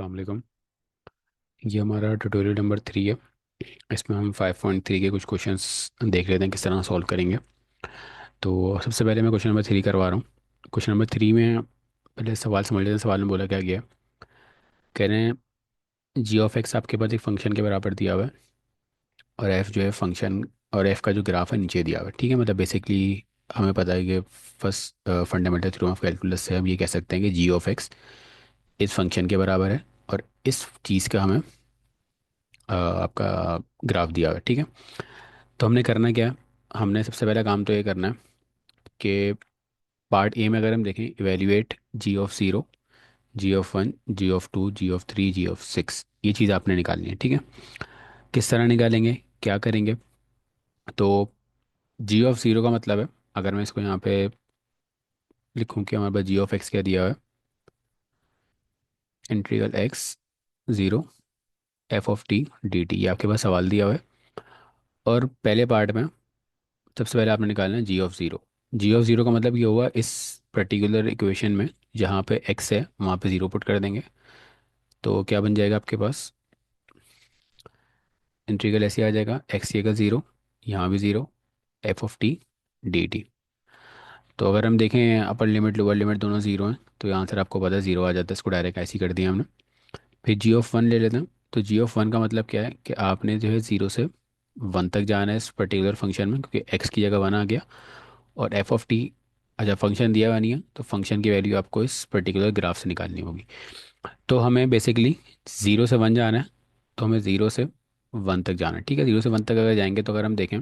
अस्सलाम वालेकुम। ये हमारा ट्यूटोरियल नंबर 3 है। इसमें हम 5.3 के कुछ क्वेश्चंस देख लेते हैं किस तरह सॉल्व करेंगे। तो सबसे पहले मैं क्वेश्चन नंबर 3 करवा रहा हूँ। क्वेश्चन नंबर 3 में पहले सवाल समझ लेते हैं। सवाल में बोला क्या गया है। कह रहे हैं जी ऑफ एक्स आपके पास एक फंक्शन के बराबर दिया हुआ है, और एफ जो है फंक्शन, और एफ का जो ग्राफ है नीचे दिया हुआ है। ठीक है, मतलब बेसिकली हमें पता है कि first fundamental theorem of calculus से हम ये कह सकते हैं कि जी ऑफ एक्स इस फंक्शन के बराबर है, और इस चीज़ का हमें आपका ग्राफ दिया हुआ है। ठीक है, तो हमने करना क्या है। हमने सबसे पहला काम तो ये करना है कि पार्ट ए में अगर हम देखें, evaluate G of zero, ji of one, G of two, G of three, G of six, ये चीज़ आपने निकालनी है। ठीक है, किस तरह निकालेंगे, क्या करेंगे। तो जी ऑफ ज़ीरो का मतलब है, अगर मैं इसको यहाँ पे लिखूँ कि हमारे पास जी ऑफ एक्स क्या दिया हुआ है, integral x zero F of T D T, ये आपके पास सवाल दिया हुआ है। और पहले पार्ट में सबसे पहले आपने निकालना है g of zero. Ji of zero का मतलब ये हुआ, इस पर्टिकुलर इक्वेशन में जहाँ पे एक्स है वहाँ पे ज़ीरो पुट कर देंगे। तो क्या बन जाएगा आपके पास, इंटीग्रल ऐसे आ जाएगा, एक्स की जगह ज़ीरो, यहाँ भी zero, F of T D T. तो अगर हम देखें अपर लिमिट लोअर लिमिट दोनों ज़ीरो हैं, तो यहाँ आंसर आपको पता है ज़ीरो आ जाता है। इसको डायरेक्ट ऐसे ही कर दिया हमने। फिर जी ऑफ वन ले लेते हैं। तो जी ऑफ वन का मतलब क्या है कि आपने जो है ज़ीरो से वन तक जाना है इस पर्टिकुलर फंक्शन में, क्योंकि एक्स की जगह वन आ गया। और एफ ऑफ टी, अच्छा फंक्शन दिया हुआ नहीं है तो फंक्शन की वैल्यू आपको इस पर्टिकुलर ग्राफ से निकालनी होगी। तो हमें बेसिकली ज़ीरो से वन जाना है, तो हमें ज़ीरो से वन तक जाना है। ठीक है, ज़ीरो से वन तक अगर जाएंगे तो अगर हम देखें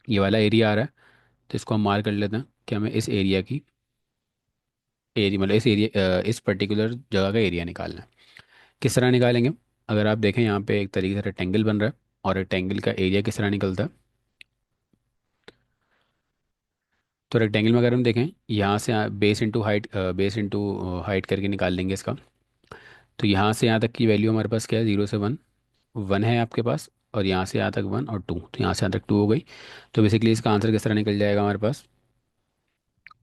ये वाला एरिया आ रहा है, तो इसको हम मार्क कर लेते हैं कि हमें इस एरिया की एरिया, मतलब इस एरिया, इस पर्टिकुलर जगह का एरिया निकालना है। किस तरह निकालेंगे। अगर आप देखें यहाँ पे एक तरीके से रेक्टेंगल बन रहा है, और रेक्टेंगल का एरिया किस तरह निकलता है। तो रेक्टेंगल में अगर हम देखें यहाँ से base into height, base into height करके निकाल लेंगे इसका। तो यहाँ से यहाँ तक की वैल्यू हमारे पास क्या है, जीरो से वन, वन है आपके पास। और यहाँ से यहाँ तक वन और टू, तो यहाँ से यहाँ तक टू हो गई। तो बेसिकली इसका आंसर किस तरह निकल जाएगा हमारे पास,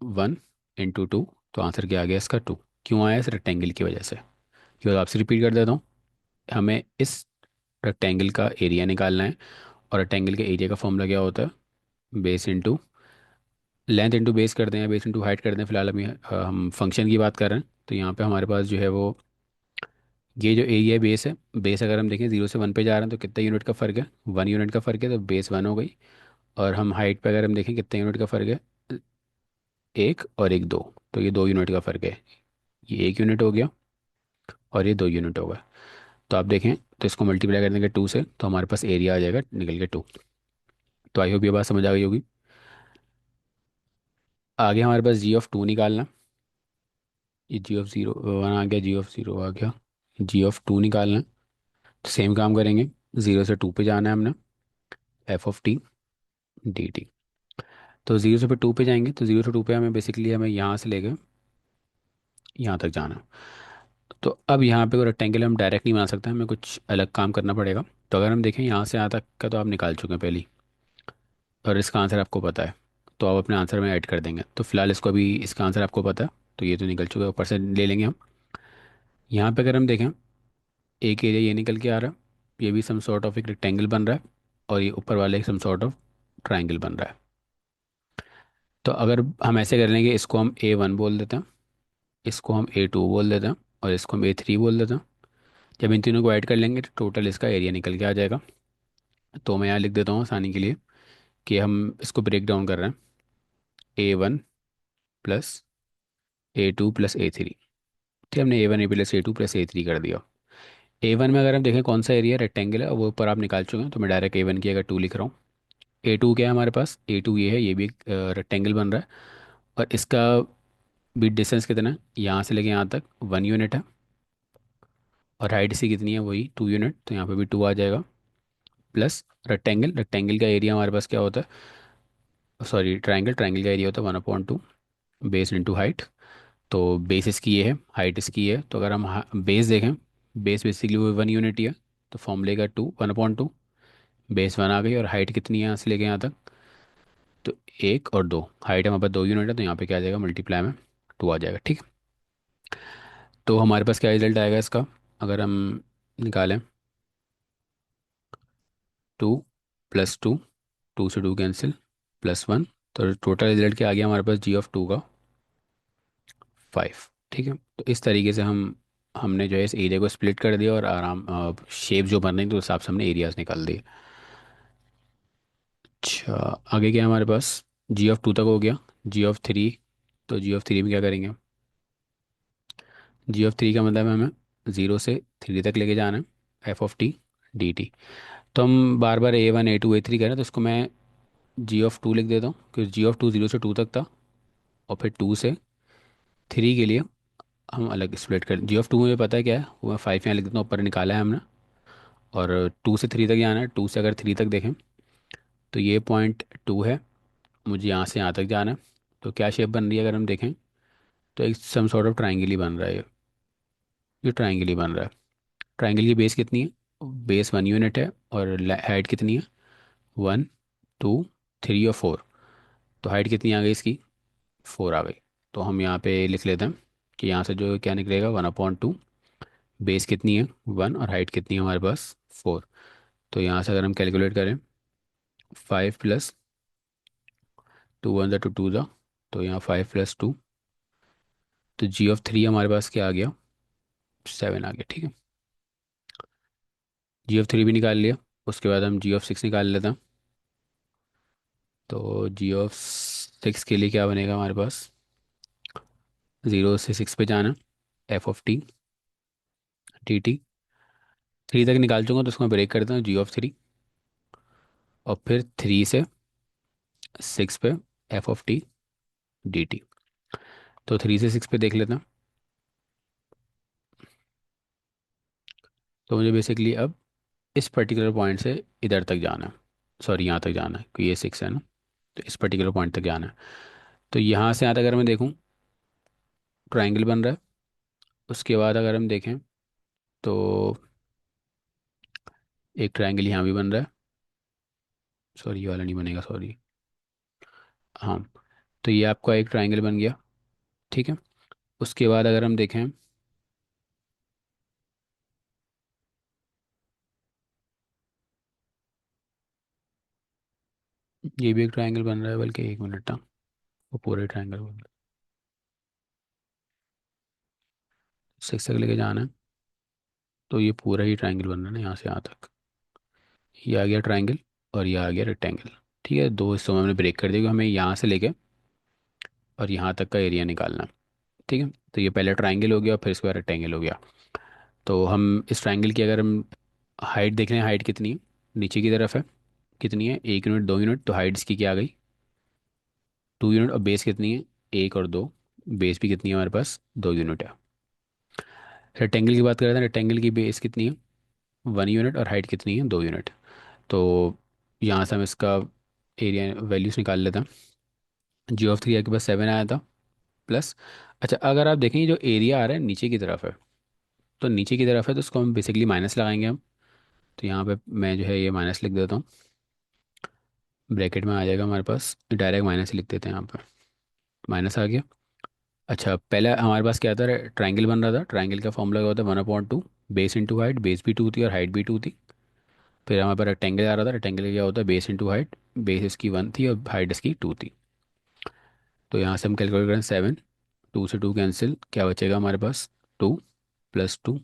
वन इंटू टू। तो आंसर क्या आ गया इसका, टू। क्यों आया, इस रेक्टेंगल की वजह से। क्यों, आपसे रिपीट कर देता हूँ। हमें इस रेक्टेंगल का एरिया निकालना है, और रेक्टेंगल के एरिया का फॉर्मूला क्या होता है, base into length into base कर दें, या बेस इंटू हाइट कर दें। फिलहाल हम फंक्शन की बात कर रहे हैं, तो यहाँ पे हमारे पास जो है वो ये जो एरिया है बेस है। बेस अगर हम देखें जीरो से वन पे जा रहे हैं तो कितना यूनिट का फ़र्क है, वन यूनिट का फ़र्क है, तो बेस वन हो गई। और हम हाइट पे अगर हम देखें कितने यूनिट का फ़र्क है, एक और एक दो, तो ये दो यूनिट का फ़र्क है। ये एक यूनिट हो गया और ये दो यूनिट होगा। तो आप देखें, तो इसको मल्टीप्लाई कर देंगे टू से, तो हमारे पास एरिया आ जाएगा निकल के टू। तो आई होप ये बात समझ आ गई होगी। आगे हमारे पास जी ऑफ टू निकालना। ये जी ऑफ ज़ीरो वन आ गया, जी ऑफ ज़ीरो आ गया, जी ऑफ टू निकालना है। तो सेम काम करेंगे, ज़ीरो से टू पे जाना है हमने, F of T D T. तो ज़ीरो से फिर टू पे जाएंगे, तो ज़ीरो से टू पे हमें बेसिकली हमें यहाँ से लेके यहाँ तक जाना है। तो अब यहाँ पे कोई रेक्टेंगल हम डायरेक्ट नहीं बना सकते, हमें कुछ अलग काम करना पड़ेगा। तो अगर हम देखें यहाँ से यहाँ तक का तो आप निकाल चुके हैं पहले ही, और इसका आंसर आपको पता है, तो आप अपने आंसर में ऐड कर देंगे। तो फिलहाल इसको अभी इसका आंसर आपको पता है, तो ये तो निकल चुका है, ऊपर से ले लेंगे हम। यहाँ पे अगर हम देखें, एक एरिया ये निकल के आ रहा है, ये भी सम सॉर्ट ऑफ एक रेक्टेंगल बन रहा है, और ये ऊपर वाला एक सम सॉर्ट ऑफ ट्राइंगल बन रहा है। तो अगर हम ऐसे कर लेंगे, इसको हम ए वन बोल देते हैं, इसको हम ए टू बोल देते हैं, और इसको हम ए थ्री बोल देते हैं। जब इन तीनों को ऐड कर लेंगे तो टोटल इसका एरिया निकल के आ जाएगा। तो मैं यहाँ लिख देता हूँ आसानी के लिए कि हम इसको ब्रेक डाउन कर रहे हैं, ए वन प्लस ए टू प्लस ए थ्री। ठीक है, हमने ए वन ए प्लस ए टू प्लस ए थ्री कर दिया। ए वन में अगर हम देखें कौन सा एरिया रेक्टेंगल है, वो ऊपर आप निकाल चुके हैं, तो मैं डायरेक्ट ए वन की अगर टू लिख रहा हूँ। ए टू क्या है हमारे पास, ए टू ये है, ये भी एक रेक्टेंगल बन रहा है, और इसका बीट डिस्टेंस कितना है, यहाँ से लेके यहाँ तक वन यूनिट है। और हाइट से कितनी है, वही टू यूनिट, तो यहाँ पे भी टू आ जाएगा। प्लस रेक्टेंगल, रेक्टेंगल का एरिया हमारे पास क्या होता है, सॉरी ट्राइंगल, ट्राइंगल का एरिया होता है one upon two base into height. तो बेस इसकी ये है, हाइट इसकी ये है, तो अगर हम बेस देखें, बेस बेसिकली वो वन यूनिट ही है, तो फॉर्मूले का two one upon two, base one आ गई। और हाइट कितनी है यहाँ से लेके यहाँ तक, तो एक और दो, हाइट हमारे पास दो यूनिट है, तो यहाँ पे क्या आ जाएगा, मल्टीप्लाई में टू आ जाएगा। ठीक, तो हमारे पास क्या रिजल्ट आएगा इसका, अगर हम निकालें 2 + 2, 2 से 2 कैंसिल, +1, तो टोटल रिजल्ट क्या आ गया हमारे पास, g(2) का 5। ठीक है, तो इस तरीके से हमने जो है इस एरिया को स्प्लिट कर दिया और आराम शेप जो बन रही तो उस हिसाब से हमने एरियाज निकाल दिए। अच्छा, आगे क्या है हमारे पास, g(2) तक हो गया। g(3), तो g(3) में क्या करेंगे, g(3) का मतलब है हमें 0 से 3 तक लेके जाना है, f(t)dt। तो हम बार बार a1 a2 a3 करें, तो इसको मैं g(2) लिख देता हूँ, क्योंकि g(2) 0 से 2 तक था, और फिर 2 से 3 के लिए हम अलग स्प्लिट कर, g(2) मुझे पता है क्या है, वो मैं 5 यहाँ लिख देता हूँ, ऊपर निकाला है हमने। और 2 से 3 तक जाना है, 2 से अगर 3 तक देखें तो ये पॉइंट 2 है, मुझे यहाँ से यहाँ तक जाना है। तो क्या शेप बन रही है अगर हम देखें, तो एक सम सॉर्ट ऑफ ट्राइंगल ही बन रहा है ये ट्राइंगल ही बन रहा है। ट्राइंगल की बेस कितनी है, बेस 1 यूनिट है, और हाइट कितनी है, 1 2 3 और 4। तो हाइट कितनी आ गई इसकी, 4 आ गई। तो हम यहाँ पे लिख लेते हैं कि यहाँ से जो क्या निकलेगा, 1/2, बेस कितनी है 1 और हाइट कितनी है हमारे पास 4। तो यहाँ से अगर हम कैलकुलेट करें, 5 + 2 1 = 2 तो यहाँ 5 + 2, तो g(3) हमारे पास क्या आ गया, 7 आ गया। ठीक है, g(3) भी निकाल लिया। उसके बाद हम g(6) निकाल लेते हैं। तो g(6) के लिए क्या बनेगा हमारे पास, 0 से 6 पे जाना, f(t)dt। 3 तक निकाल चुका तो उसको मैं ब्रेक करता हूँ, g(3), और फिर 3 से 6 पे f(t)dt। तो 3 से 6 पे देख लेते हैं। तो मुझे बेसिकली अब इस पर्टिकुलर पॉइंट से इधर तक जाना है, सॉरी यहाँ तक जाना है, क्योंकि ये 6 है ना, तो इस पर्टिकुलर पॉइंट तक जाना है। तो यहाँ से यहाँ तक अगर मैं देखूँ, ट्राइंगल बन रहा है। उसके बाद अगर हम देखें तो एक ट्राइंगल यहाँ भी बन रहा है, सॉरी ये वाला नहीं बनेगा, सॉरी। हाँ, तो ये आपका एक ट्राइंगल बन गया। ठीक है, उसके बाद अगर हम देखें, ये भी एक ट्राइंगल बन रहा है, बल्कि 1 मिनट था, वो पूरे ट्राइंगल बन रहा है। 6 तक लेके जाना है, तो ये पूरा ही ट्राइंगल बन रहा है ना, यहाँ से यहाँ तक। ये आ गया ट्राइंगल, और ये आ गया रेक्टेंगल। ठीक है, दो हिस्सों में हमने ब्रेक कर दिया, क्योंकि हमें यहाँ से लेके और यहाँ तक का एरिया निकालना है। ठीक है, तो ये पहले ट्राइंगल हो गया और फिर इसके बाद रेक्टेंगल हो गया। तो हम इस ट्राइंगल की अगर हम हाइट देख लें, हाइट कितनी है, नीचे की तरफ है, कितनी है, 1 यूनिट 2 यूनिट, तो हाइट इसकी क्या आ गई, 2 यूनिट। और बेस कितनी है, 1 और 2, बेस भी कितनी है हमारे पास, 2 यूनिट है। रेक्टेंगल की बात करें तो रेक्टेंगल की बेस कितनी है, 1 यूनिट, और हाइट कितनी है, 2 यूनिट। तो यहाँ से हम इसका एरिया वैल्यूज निकाल लेते हैं। g(3) आपके पास 7 आया था, प्लस, अच्छा अगर आप देखें ये जो एरिया आ रहा है नीचे की तरफ है, तो नीचे की तरफ है तो उसको हम बेसिकली माइनस लगाएंगे हम। तो यहाँ पे मैं जो है ये माइनस लिख देता हूँ, ब्रैकेट में आ जाएगा हमारे पास, डायरेक्ट माइनस ही लिख देते हैं यहाँ पे, माइनस आ गया। अच्छा, पहले हमारे पास क्या था, ट्राइंगल बन रहा था, ट्राइंगल का फॉर्मूला क्या होता है, 1/2, बेस इंटू हाइट, बेस भी 2 थी और हाइट भी 2 थी। फिर हमारे पास रेक्टेंगल आ रहा था, रेक्टेंगल का क्या होता है, बेस इंटू हाइट, बेस इसकी 1 थी और हाइट इसकी 2 थी। तो यहाँ से हम कैलकुलेट करें 7, 2 से 2 कैंसिल, क्या बचेगा हमारे पास, 2 + 2,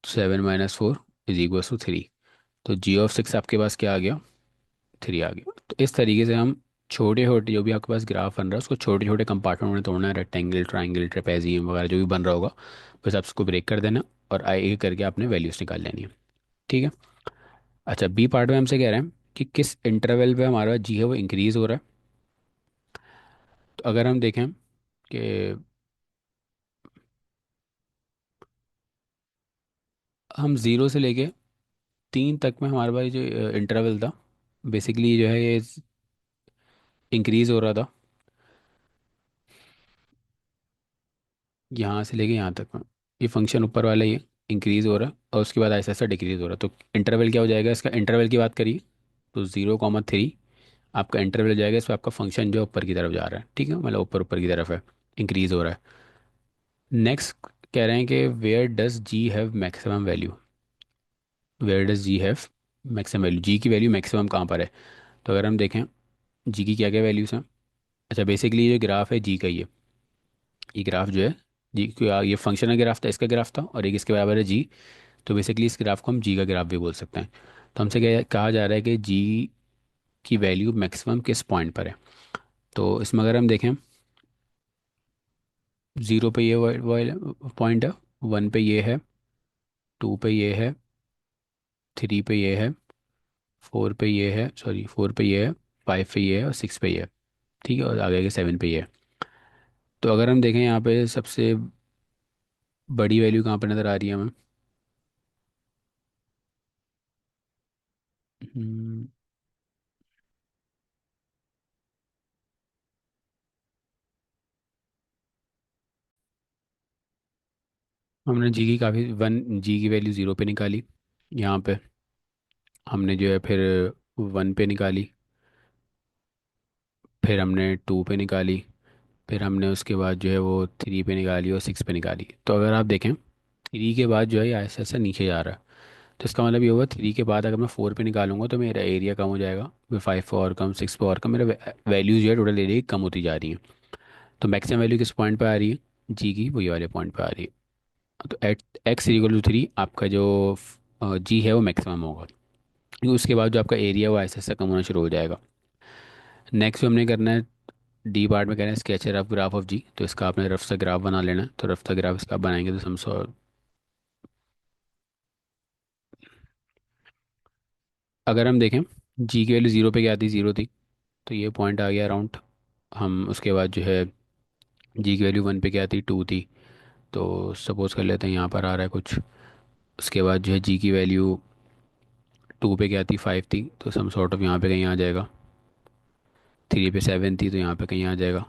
7 - 4 = 3। तो g(6) आपके पास क्या आ गया, 3 आ गया। तो इस तरीके से हम छोटे छोटे जो भी आपके पास ग्राफ बन रहा है उसको छोटे छोटे कंपार्टमेंट में तोड़ना है, रेक्टेंगल, ट्राइंगल, ट्रेपेजियम वगैरह जो भी बन रहा होगा, बस आप उसको ब्रेक कर देना, और आई एक करके आपने वैल्यूज निकाल लेनी है। ठीक है, अच्छा बी पार्ट में हमसे कह रहे हैं कि किस इंटरवल पे हमारा जी है वो इंक्रीज हो रहा है। तो अगर हम देखें कि हम 0 से लेके 3 तक में हमारे पास जो इंटरवल था, बेसिकली जो है ये इंक्रीज हो रहा था, यहाँ से लेके यहाँ तक में, ये फंक्शन ऊपर वाला ये इंक्रीज हो रहा है, और उसके बाद ऐसा ऐसा डिक्रीज हो रहा है। तो इंटरवल क्या हो जाएगा इसका, इंटरवल की बात करिए तो 0, 3 आपका इंटरवल हो जाएगा, इस पर आपका फंक्शन जो है ऊपर की तरफ जा रहा है। ठीक है, मतलब ऊपर ऊपर की तरफ है, इंक्रीज हो रहा है। नेक्स्ट कह रहे हैं कि where does g have maximum value. Where does g have maximum value, g की वैल्यू मैक्सिमम कहाँ पर है। तो अगर हम देखें जी की क्या क्या वैल्यूज़ हैं। अच्छा, बेसिकली ये ग्राफ है जी का, ये ग्राफ जो है जी का, ये फंक्शनल ग्राफ था, इसका ग्राफ था, और एक इसके बराबर है जी। तो बेसिकली इस ग्राफ को हम जी का ग्राफ भी बोल सकते हैं। तो हमसे क्या कहा जा रहा है कि जी की वैल्यू मैक्सिमम किस पॉइंट पर है। तो इसमें अगर हम देखें, ज़ीरो पे ये पॉइंट है, वन पे ये है, टू पे ये है, थ्री पे ये है, फोर पे ये है, सॉरी फोर पे ये है, फाइव पे ये है, और सिक्स पे ये है। ठीक है, और आगे के सेवन पे ये है। तो अगर हम देखें यहाँ पे सबसे बड़ी वैल्यू कहाँ पर नज़र आ रही है हमें। हम्म, हमने जी की काफ़ी वन जी की वैल्यू ज़ीरो पे निकाली। यहाँ पे हमने जो है फिर वन पे निकाली, फिर हमने टू पे निकाली, फिर हमने उसके बाद जो है वो थ्री पे निकाली और सिक्स पे निकाली। तो अगर आप देखें थ्री के बाद जो है ये ऐसा ऐसा नीचे जा रहा है। तो इसका मतलब ये होगा थ्री के बाद अगर मैं फोर पे निकालूंगा तो मेरा एरिया कम हो जाएगा, फिर फाइव पे और कम, सिक्स पे और कम, मेरा वैल्यू जो है टोटल एरिया कम होती जा रही है। तो मैक्सिमम वैल्यू किस पॉइंट पे आ रही है, जी की वही वाले पॉइंट पे आ रही है। तो at X equal to three आपका जो जी है वो मैक्सिमम होगा, क्योंकि उसके बाद जो आपका एरिया वो ऐसे ऐसे कम होना शुरू हो जाएगा। नेक्स्ट हमने करना है डी पार्ट में, कहना है स्केच रफ ग्राफ ऑफ जी। तो इसका आपने रफ सा ग्राफ बना लेना है। तो रफ सा ग्राफ इसका बनाएंगे तो हम अगर हम देखें जी की वैल्यू जीरो पे क्या थी, जीरो थी। तो ये पॉइंट आ गया अराउंड। हम उसके बाद जो है जी की वैल्यू वन पे क्या थी, टू थी। तो सपोज कर लेते हैं यहाँ पर आ रहा है कुछ। उसके बाद जो है जी की वैल्यू टू पे क्या थी, फाइव थी। तो सम सॉर्ट ऑफ यहाँ पे कहीं आ जाएगा। थ्री पे सेवन थी, तो यहाँ पे कहीं आ जाएगा।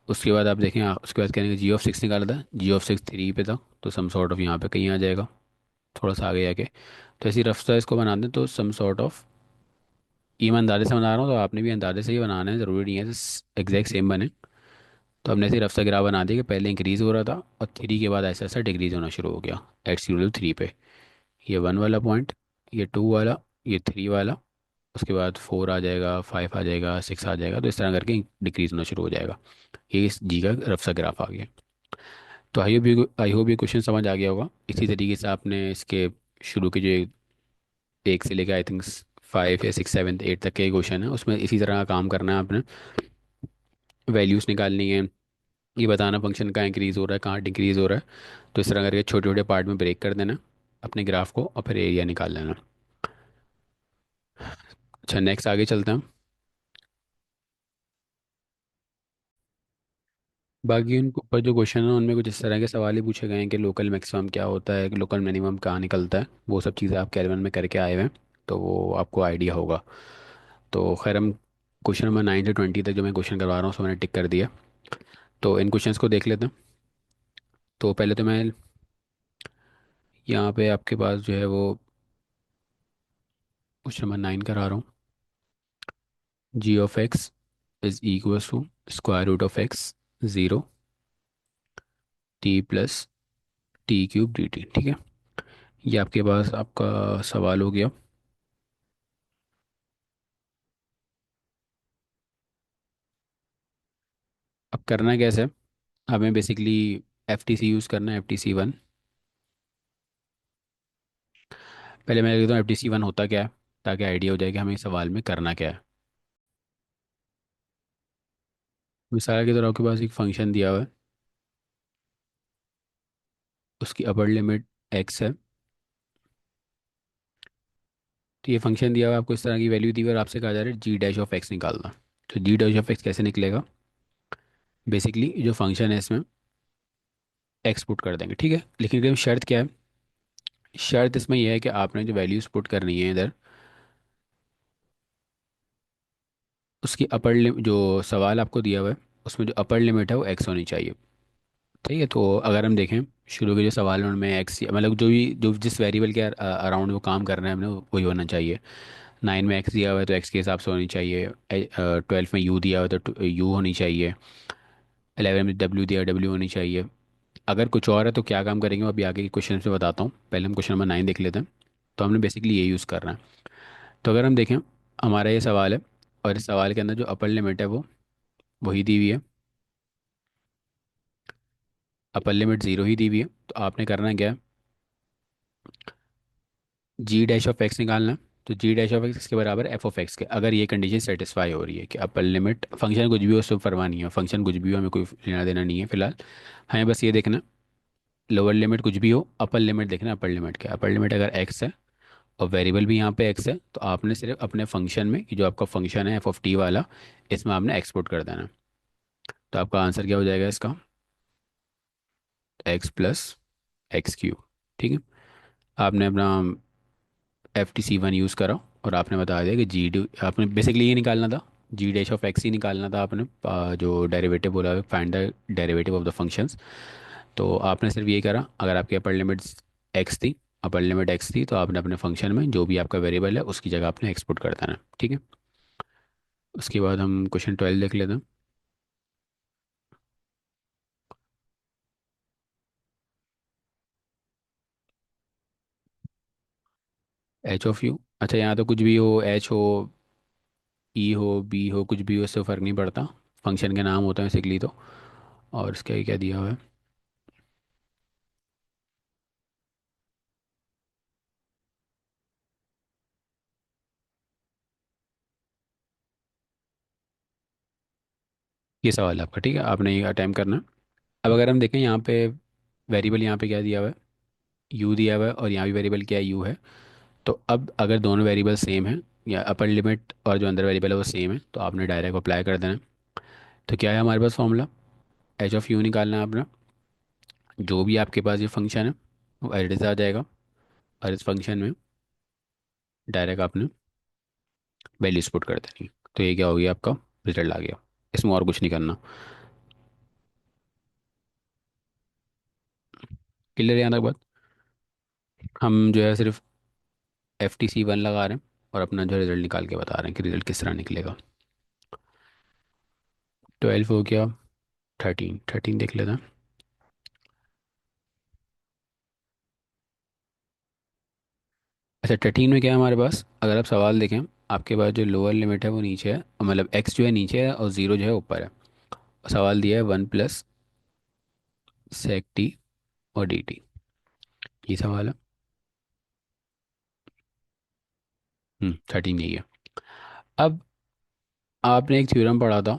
उसके बाद आप देखें उसके बाद कहने का जी ऑफ सिक्स निकाला था, जी ऑफ सिक्स थ्री पे था। तो सम सॉर्ट ऑफ यहाँ पे कहीं आ जाएगा, थोड़ा सा आगे जाके। तो ऐसी रफ सा इसको बना दें तो सम सॉर्ट ऑफ, ये मैं अंदाजे से बना रहा हूँ, तो आपने भी अंदाजे से ही बनाना है, ज़रूरी नहीं है एग्जैक्ट सेम बने। तो हमने ऐसे रफ सा ग्राफ बना दिया कि पहले इंक्रीज़ हो रहा था और थ्री के बाद ऐसा ऐसा डिक्रीज़ होना शुरू हो गया एक्स इक्वल थ्री पे। ये वन वाला पॉइंट, ये टू वाला, ये थ्री वाला, उसके बाद फोर आ जाएगा, फाइव आ जाएगा, सिक्स आ जाएगा। तो इस तरह करके डिक्रीज़ होना शुरू हो जाएगा। ये इस जी का रफ सा ग्राफ आ गया। तो आई होप ये क्वेश्चन समझ आ गया होगा। इसी तरीके से आपने इसके शुरू के जो एक से लेकर आई थिंक फाइव या सिक्स सेवन एट तक के क्वेश्चन है, उसमें इसी तरह का काम करना है आपने। वैल्यूज़ निकालनी है, ये बताना फंक्शन कहाँ इंक्रीज़ हो रहा है, कहाँ डिक्रीज़ हो रहा है। तो इस तरह करके छोटे छोटे पार्ट में ब्रेक कर देना अपने ग्राफ को, और फिर एरिया निकाल लेना। अच्छा, नेक्स्ट आगे चलते हैं। बाकी उनके ऊपर जो क्वेश्चन है उनमें कुछ इस तरह के सवाल ही पूछे गए हैं कि लोकल मैक्सिमम क्या होता है, लोकल मिनिमम कहाँ निकलता है। वो सब चीज़ें आप कैलवन में करके आए हुए हैं, तो वो आपको आइडिया होगा। तो खैर हम क्वेश्चन नंबर 9 से 20 तक जो मैं क्वेश्चन करवा रहा हूँ उसको मैंने टिक कर दिया। तो इन क्वेश्चंस को देख लेते हैं। तो पहले तो मैं यहाँ पे आपके पास जो है वो क्वेश्चन नंबर 9 करा रहा हूँ। G of x is equal to square root of x zero t plus t cube d t. ठीक है, ये आपके पास आपका सवाल हो गया। अब करना कैसे है, हमें basically F T C use करना है, एफ टी सी वन। पहले मैं लिखता हूँ एफ टी सी वन होता क्या है, ताकि आइडिया हो जाए कि हमें इस सवाल में करना क्या है। मिसाल के तौर आपके पास एक फंक्शन दिया हुआ है, उसकी अपर लिमिट एक्स है। तो ये फंक्शन दिया हुआ है, आपको इस तरह की वैल्यू दी हुई है और आपसे कहा जा रहा है जी डैश ऑफ एक्स निकालना। तो जी डैश ऑफ एक्स कैसे निकलेगा, बेसिकली जो फंक्शन है इसमें एक्स पुट कर देंगे। ठीक है, लेकिन शर्त क्या है, शर्त इसमें यह है कि आपने जो वैल्यूज पुट करनी है इधर, उसकी अपर लिमिट जो सवाल आपको दिया हुआ है उसमें जो अपर लिमिट है वो एक्स होनी चाहिए। ठीक है, तो अगर हम देखें शुरू के जो सवाल है उनमें एक्स, मतलब जो भी जो जिस वेरिएबल के अराउंड वो काम कर रहे हैं हमने वही होना चाहिए। नाइन में एक्स दिया हुआ है तो एक्स के हिसाब से होनी चाहिए। ट्वेल्व में यू दिया हुआ है तो यू होनी चाहिए। 11 में डब्ल्यू दिया, डब्ल्यू होनी चाहिए। अगर कुछ और है तो क्या काम करेंगे वो अभी आगे के क्वेश्चन से बताता हूँ, पहले हम क्वेश्चन नंबर 9 देख लेते हैं। तो हमने बेसिकली ये यूज़ करना है। तो अगर हम देखें, हमारा ये सवाल है, और इस सवाल के अंदर जो अपर लिमिट है वो वही दी हुई है, अपर लिमिट 0 ही दी हुई है। तो आपने करना क्या है, जी डैश ऑफ एक्स निकालना है। तो जी डैश ऑफ एक्स के बराबर एफ ऑफ एक्स के, अगर ये कंडीशन सेटिस्फाई हो रही है कि अपर लिमिट, फंक्शन कुछ भी हो उससे परवाह नहीं है, फंक्शन कुछ भी हो हमें कोई लेना देना नहीं है फिलहाल, हमें बस ये देखना लोअर लिमिट कुछ भी हो, अपर लिमिट देखना, अपर लिमिट क्या, अपर लिमिट अगर एक्स है और वेरिएबल भी यहाँ पे एक्स है, तो आपने सिर्फ अपने फंक्शन में, कि जो आपका फंक्शन है एफ ऑफ टी वाला, इसमें आपने एक्सपोर्ट कर देना है। तो आपका आंसर क्या हो जाएगा इसका, एक्स प्लस एक्स क्यूब। ठीक है, आपने अपना FTC1 यूज़ करा और आपने बता दिया कि जी डी, आपने बेसिकली ये निकालना था, जी डैश ऑफ एक्स ही निकालना था आपने, जो डेरिवेटिव बोला, find the derivative of the functions. तो आपने सिर्फ ये करा, अगर आपकी अपर लिमिट एक्स थी, अपर लिमिट एक्स थी, तो आपने अपने फंक्शन में जो भी आपका वेरिएबल है उसकी जगह आपने एक्सपोर्ट कर देना। ठीक है, उसके बाद हम क्वेश्चन 12 देख लेते हैं। एच ऑफ यू, अच्छा यहाँ तो कुछ भी हो, एच हो, ई हो, बी हो, कुछ भी हो, इससे फ़र्क नहीं पड़ता, फंक्शन के नाम होते हैं बेसिकली तो। और इसका क्या दिया हुआ है, ये सवाल है आपका। ठीक है, आपने ये अटैम्प्ट करना है। अब अगर हम देखें यहाँ पे, वेरिएबल यहाँ पे क्या दिया हुआ है, यू दिया हुआ है, और यहाँ भी वेरिएबल क्या है, यू है। तो अब अगर दोनों वेरिएबल सेम है, या अपर लिमिट और जो अंदर वेरिएबल है वो सेम है, तो आपने डायरेक्ट अप्लाई कर देना है। तो क्या है हमारे पास फॉर्मूला, एच ऑफ यू निकालना है आपने, जो भी आपके पास ये फंक्शन है वो एडिस आ जाएगा, और इस फंक्शन में डायरेक्ट आपने वैल्यूज पुट कर देनी है। तो ये क्या हो गया, आपका रिजल्ट आ गया, इसमें और कुछ नहीं करना। क्लियर यहाँ तक बात। हम जो है सिर्फ FTC1 लगा रहे हैं और अपना जो रिजल्ट निकाल के बता रहे हैं कि रिजल्ट किस तरह निकलेगा। 12 हो गया, 13, 13 देख लेते हैं। अच्छा, 13 में क्या है हमारे पास, अगर आप सवाल देखें, आपके पास जो लोअर लिमिट है वो नीचे है, मतलब एक्स जो है नीचे है और ज़ीरो जो है ऊपर है। सवाल दिया है 1 प्लस सेक टी और डी टी, ये सवाल है। 13 यही है। अब आपने एक थ्योरम पढ़ा था,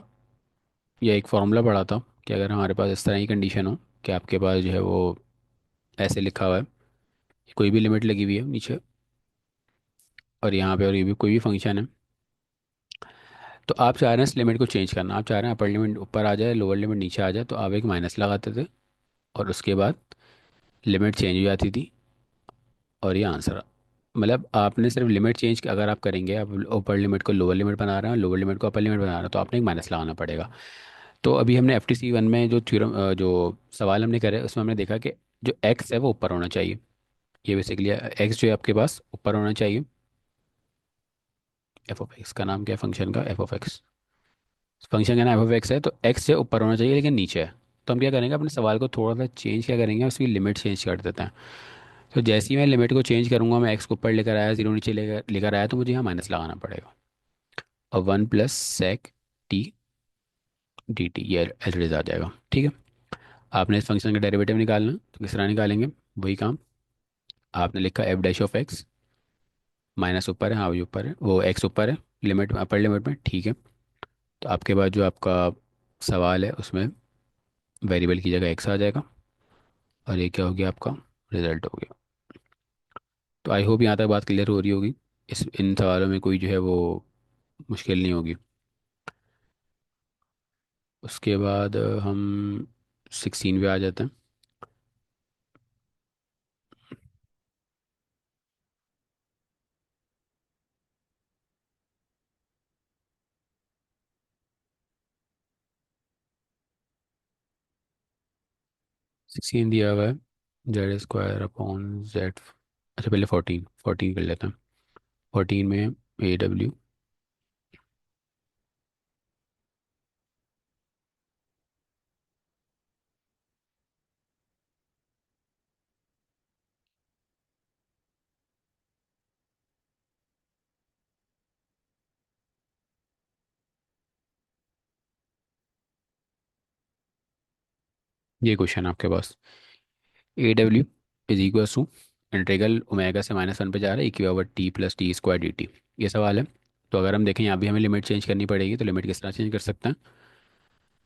या एक फॉर्मूला पढ़ा था, कि अगर हमारे पास इस तरह की कंडीशन हो कि आपके पास जो है वो ऐसे लिखा हुआ है, कोई भी लिमिट लगी हुई है नीचे, और यहाँ पे और ये भी कोई भी फंक्शन है, तो आप चाह रहे हैं इस लिमिट को चेंज करना, आप चाह रहे हैं अपर लिमिट ऊपर आ जाए, लोअर लिमिट नीचे आ जाए, तो आप एक माइनस लगाते थे और उसके बाद लिमिट चेंज हो जाती थी, और ये आंसर, मतलब आपने सिर्फ लिमिट चेंज, अगर आप करेंगे, आप ऊपर लिमिट को लोअर लिमिट बना रहे हैं, लोअर लिमिट को अपर लिमिट बना रहे हैं, तो आपने एक माइनस लगाना पड़ेगा। तो अभी हमने FTC1 में जो थ्योरम, जो सवाल हमने करे उसमें हमने देखा कि जो एक्स है वो ऊपर होना चाहिए, ये बेसिकली एक्स जो है आपके पास ऊपर होना चाहिए। एफ ऑफ एक्स का नाम क्या है फंक्शन का, एफ ऑफ एक्स, फंक्शन का नाम एफ ऑफ एक्स है, तो एक्स जो है ऊपर होना चाहिए लेकिन नीचे है। तो हम क्या करेंगे, अपने सवाल को थोड़ा सा चेंज क्या करेंगे, उसकी लिमिट चेंज कर देते हैं। तो जैसे ही मैं लिमिट को चेंज करूंगा, मैं एक्स को ऊपर लेकर आया, जीरो नीचे लेकर लेकर आया, तो मुझे यहाँ माइनस लगाना पड़ेगा। और 1 plus sec T D T, ये एलरेज आ जाएगा। ठीक है, आपने इस फंक्शन का डेरिवेटिव निकालना है, तो किस तरह निकालेंगे, वही काम, आपने लिखा F dash of x, minus ऊपर है, हाँ वही ऊपर है, वो एक्स ऊपर है लिमिट में, अपर लिमिट में। ठीक है, तो आपके पास जो आपका सवाल है उसमें वेरिएबल की जगह एक्स आ जाएगा, और ये क्या हो गया, आपका रिजल्ट हो गया। तो आई होप यहाँ तक बात क्लियर हो रही होगी, इस इन सवालों में कोई जो है वो मुश्किल नहीं होगी। उसके बाद हम 16 पे आ जाते हैं। 16 दिया हुआ है, जेड स्क्वायर अपॉन जेड, अच्छा पहले 14, 14 कर लेते हैं। 14 में AW, ये क्वेश्चन आपके पास, ए डब्ल्यू is equal to integral omega से -1 पे जा रहा है इक्वी over t plus t square d T, ये सवाल है। तो अगर हम देखें यहाँ भी हमें लिमिट चेंज करनी पड़ेगी, तो लिमिट किस तरह चेंज कर सकते हैं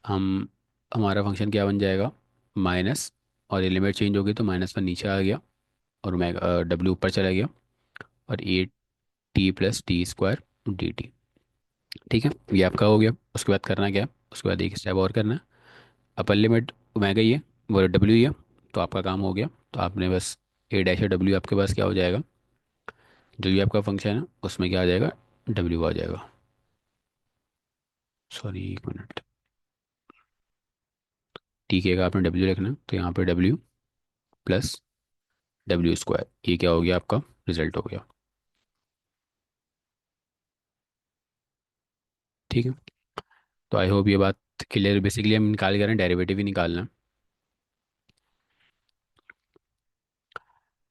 हम। हमारा फंक्शन क्या बन जाएगा, माइनस, और ये लिमिट चेंज होगी तो -1 नीचे आ गया और ओमेगा डब्ल्यू ऊपर चला गया, और A T plus t square d t. ठीक है, ये आपका हो गया। उसके बाद करना क्या है, उसके बाद एक स्टेप और करना है। अपर लिमिट ओमेगा ही है, वो डब्ल्यू ही है, तो आपका काम हो गया। तो आपने बस ए डैश डब्ल्यू आपके पास क्या हो जाएगा, जो भी आपका फंक्शन है उसमें क्या आ जाएगा, डब्ल्यू आ जाएगा। सॉरी, एक मिनट। ठीक है, आपने डब्ल्यू लिखना है, तो यहाँ पे डब्ल्यू प्लस डब्ल्यू स्क्वायर, ये क्या हो गया आपका, रिजल्ट हो गया। ठीक है, तो आई होप ये बात क्लियर। बेसिकली हम निकाल कर रहे हैं, डेरिवेटिव ही निकालना है।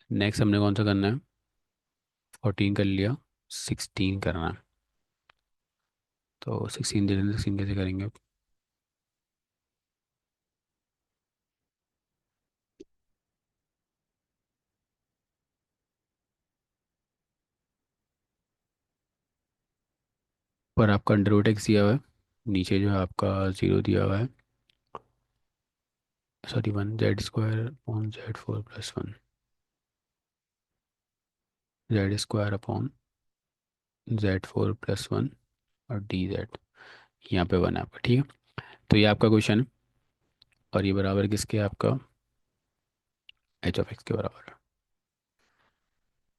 नेक्स्ट हमने कौन सा करना है, 14 कर लिया, 16 करना है। तो 16 दे, 16 कैसे करेंगे। पर आपका अंडर रूट एक्स दिया हुआ है, नीचे जो है आपका जीरो दिया हुआ है, sorry 1 z² upon z4 + 1, z² upon z4 + 1, और डी जेड, यहाँ पे 1 है आपका। ठीक है, तो ये आपका क्वेश्चन है, और ये बराबर किसके है आपका, एच ऑफ एक्स के बराबर है।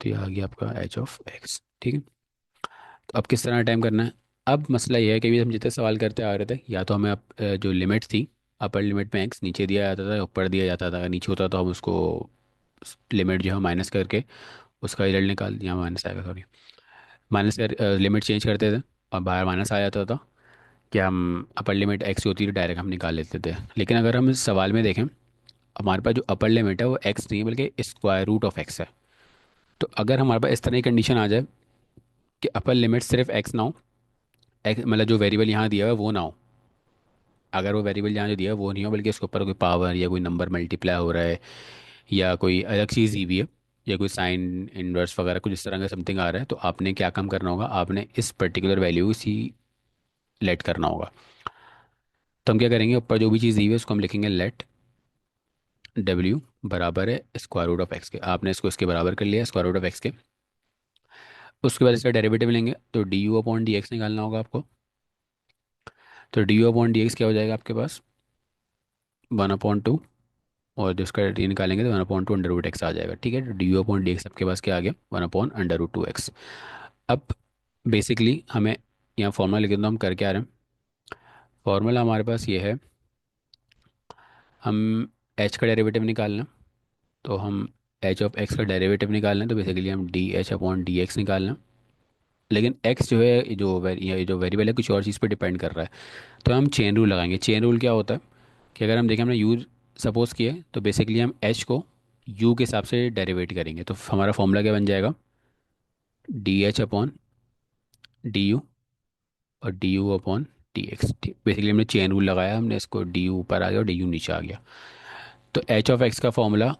तो ये आ गया आपका एच ऑफ एक्स। ठीक है, तो अब किस तरह टाइम करना है। अब मसला ये है कि अभी हम जितने सवाल करते आ रहे थे, या तो हमें जो लिमिट थी, अपर लिमिट में एक्स नीचे दिया जाता था, ऊपर दिया जाता था। अगर नीचे होता तो हम उसको लिमिट जो है माइनस करके उसका रिजल्ट निकाल, यहाँ माइनस आएगा सॉरी, माइनस कर लिमिट चेंज करते थे, और बाहर माइनस आ जाता था कि हम अपर लिमिट एक्स होती थी डायरेक्ट हम निकाल लेते थे। लेकिन अगर हम इस सवाल में देखें, हमारे पास जो अपर लिमिट है वो एक्स नहीं है बल्कि स्क्वायर रूट ऑफ एक्स है। तो अगर हमारे पास इस तरह की कंडीशन आ जाए कि अपर लिमिट सिर्फ एक्स ना हो, एक्स मतलब जो वेरिएबल यहाँ दिया हुआ है वो ना हो, अगर वो वेरिएबल यहाँ जो दिया है वो नहीं हो बल्कि उसके ऊपर कोई पावर या कोई नंबर मल्टीप्लाई हो रहा है, या कोई अलग चीज़ दी हुई है, या कोई साइन इनवर्स वगैरह कुछ इस तरह का समथिंग आ रहा है, तो आपने क्या काम करना होगा, आपने इस पर्टिकुलर वैल्यू सी लेट करना होगा। तो हम क्या करेंगे, ऊपर जो भी चीज़ दी हुई है उसको हम लिखेंगे लेट डब्ल्यू बराबर है स्क्वायर रूट ऑफ एक्स के। आपने इसको इसके बराबर कर लिया स्क्वायर रूट ऑफ एक्स के। उसके बाद इसका डेरिवेटिव लेंगे, तो D you upon D X निकालना होगा आपको। तो D you upon D x क्या हो जाएगा आपके पास, 1/2, और जो इसका डी निकालेंगे तो 1/2 अंडर रूट एक्स आ जाएगा। ठीक है, तो D you upon D x आपके पास क्या आ गया, 1/√2x। अब बेसिकली हमें यहाँ फॉर्मूला लिख दो, हम कर क्या रहे हैं। फॉर्मूला हमारे पास ये है, हम एच का डेरिवेटिव निकालना है, तो हम एच ऑफ एक्स का डेरिवेटिव निकालना है, तो बेसिकली हम D h upon D X निकालना है। लेकिन एक्स जो है ये जो वेरिएबल है कुछ और चीज़ पे डिपेंड कर रहा है, तो हम चेन रूल लगाएंगे। चेन रूल क्या होता है कि अगर हम देखें हमने यू सपोज किए, तो बेसिकली हम एच को यू के हिसाब से डेरिवेट करेंगे। तो हमारा फॉर्मूला क्या बन जाएगा, d h upon D u, और d you upon D x. Basically हमने चेन रूल लगाया, हमने इसको डी यू ऊपर आ गया और डी यू नीचे आ गया। तो एच ऑफ एक्स का फॉर्मूला,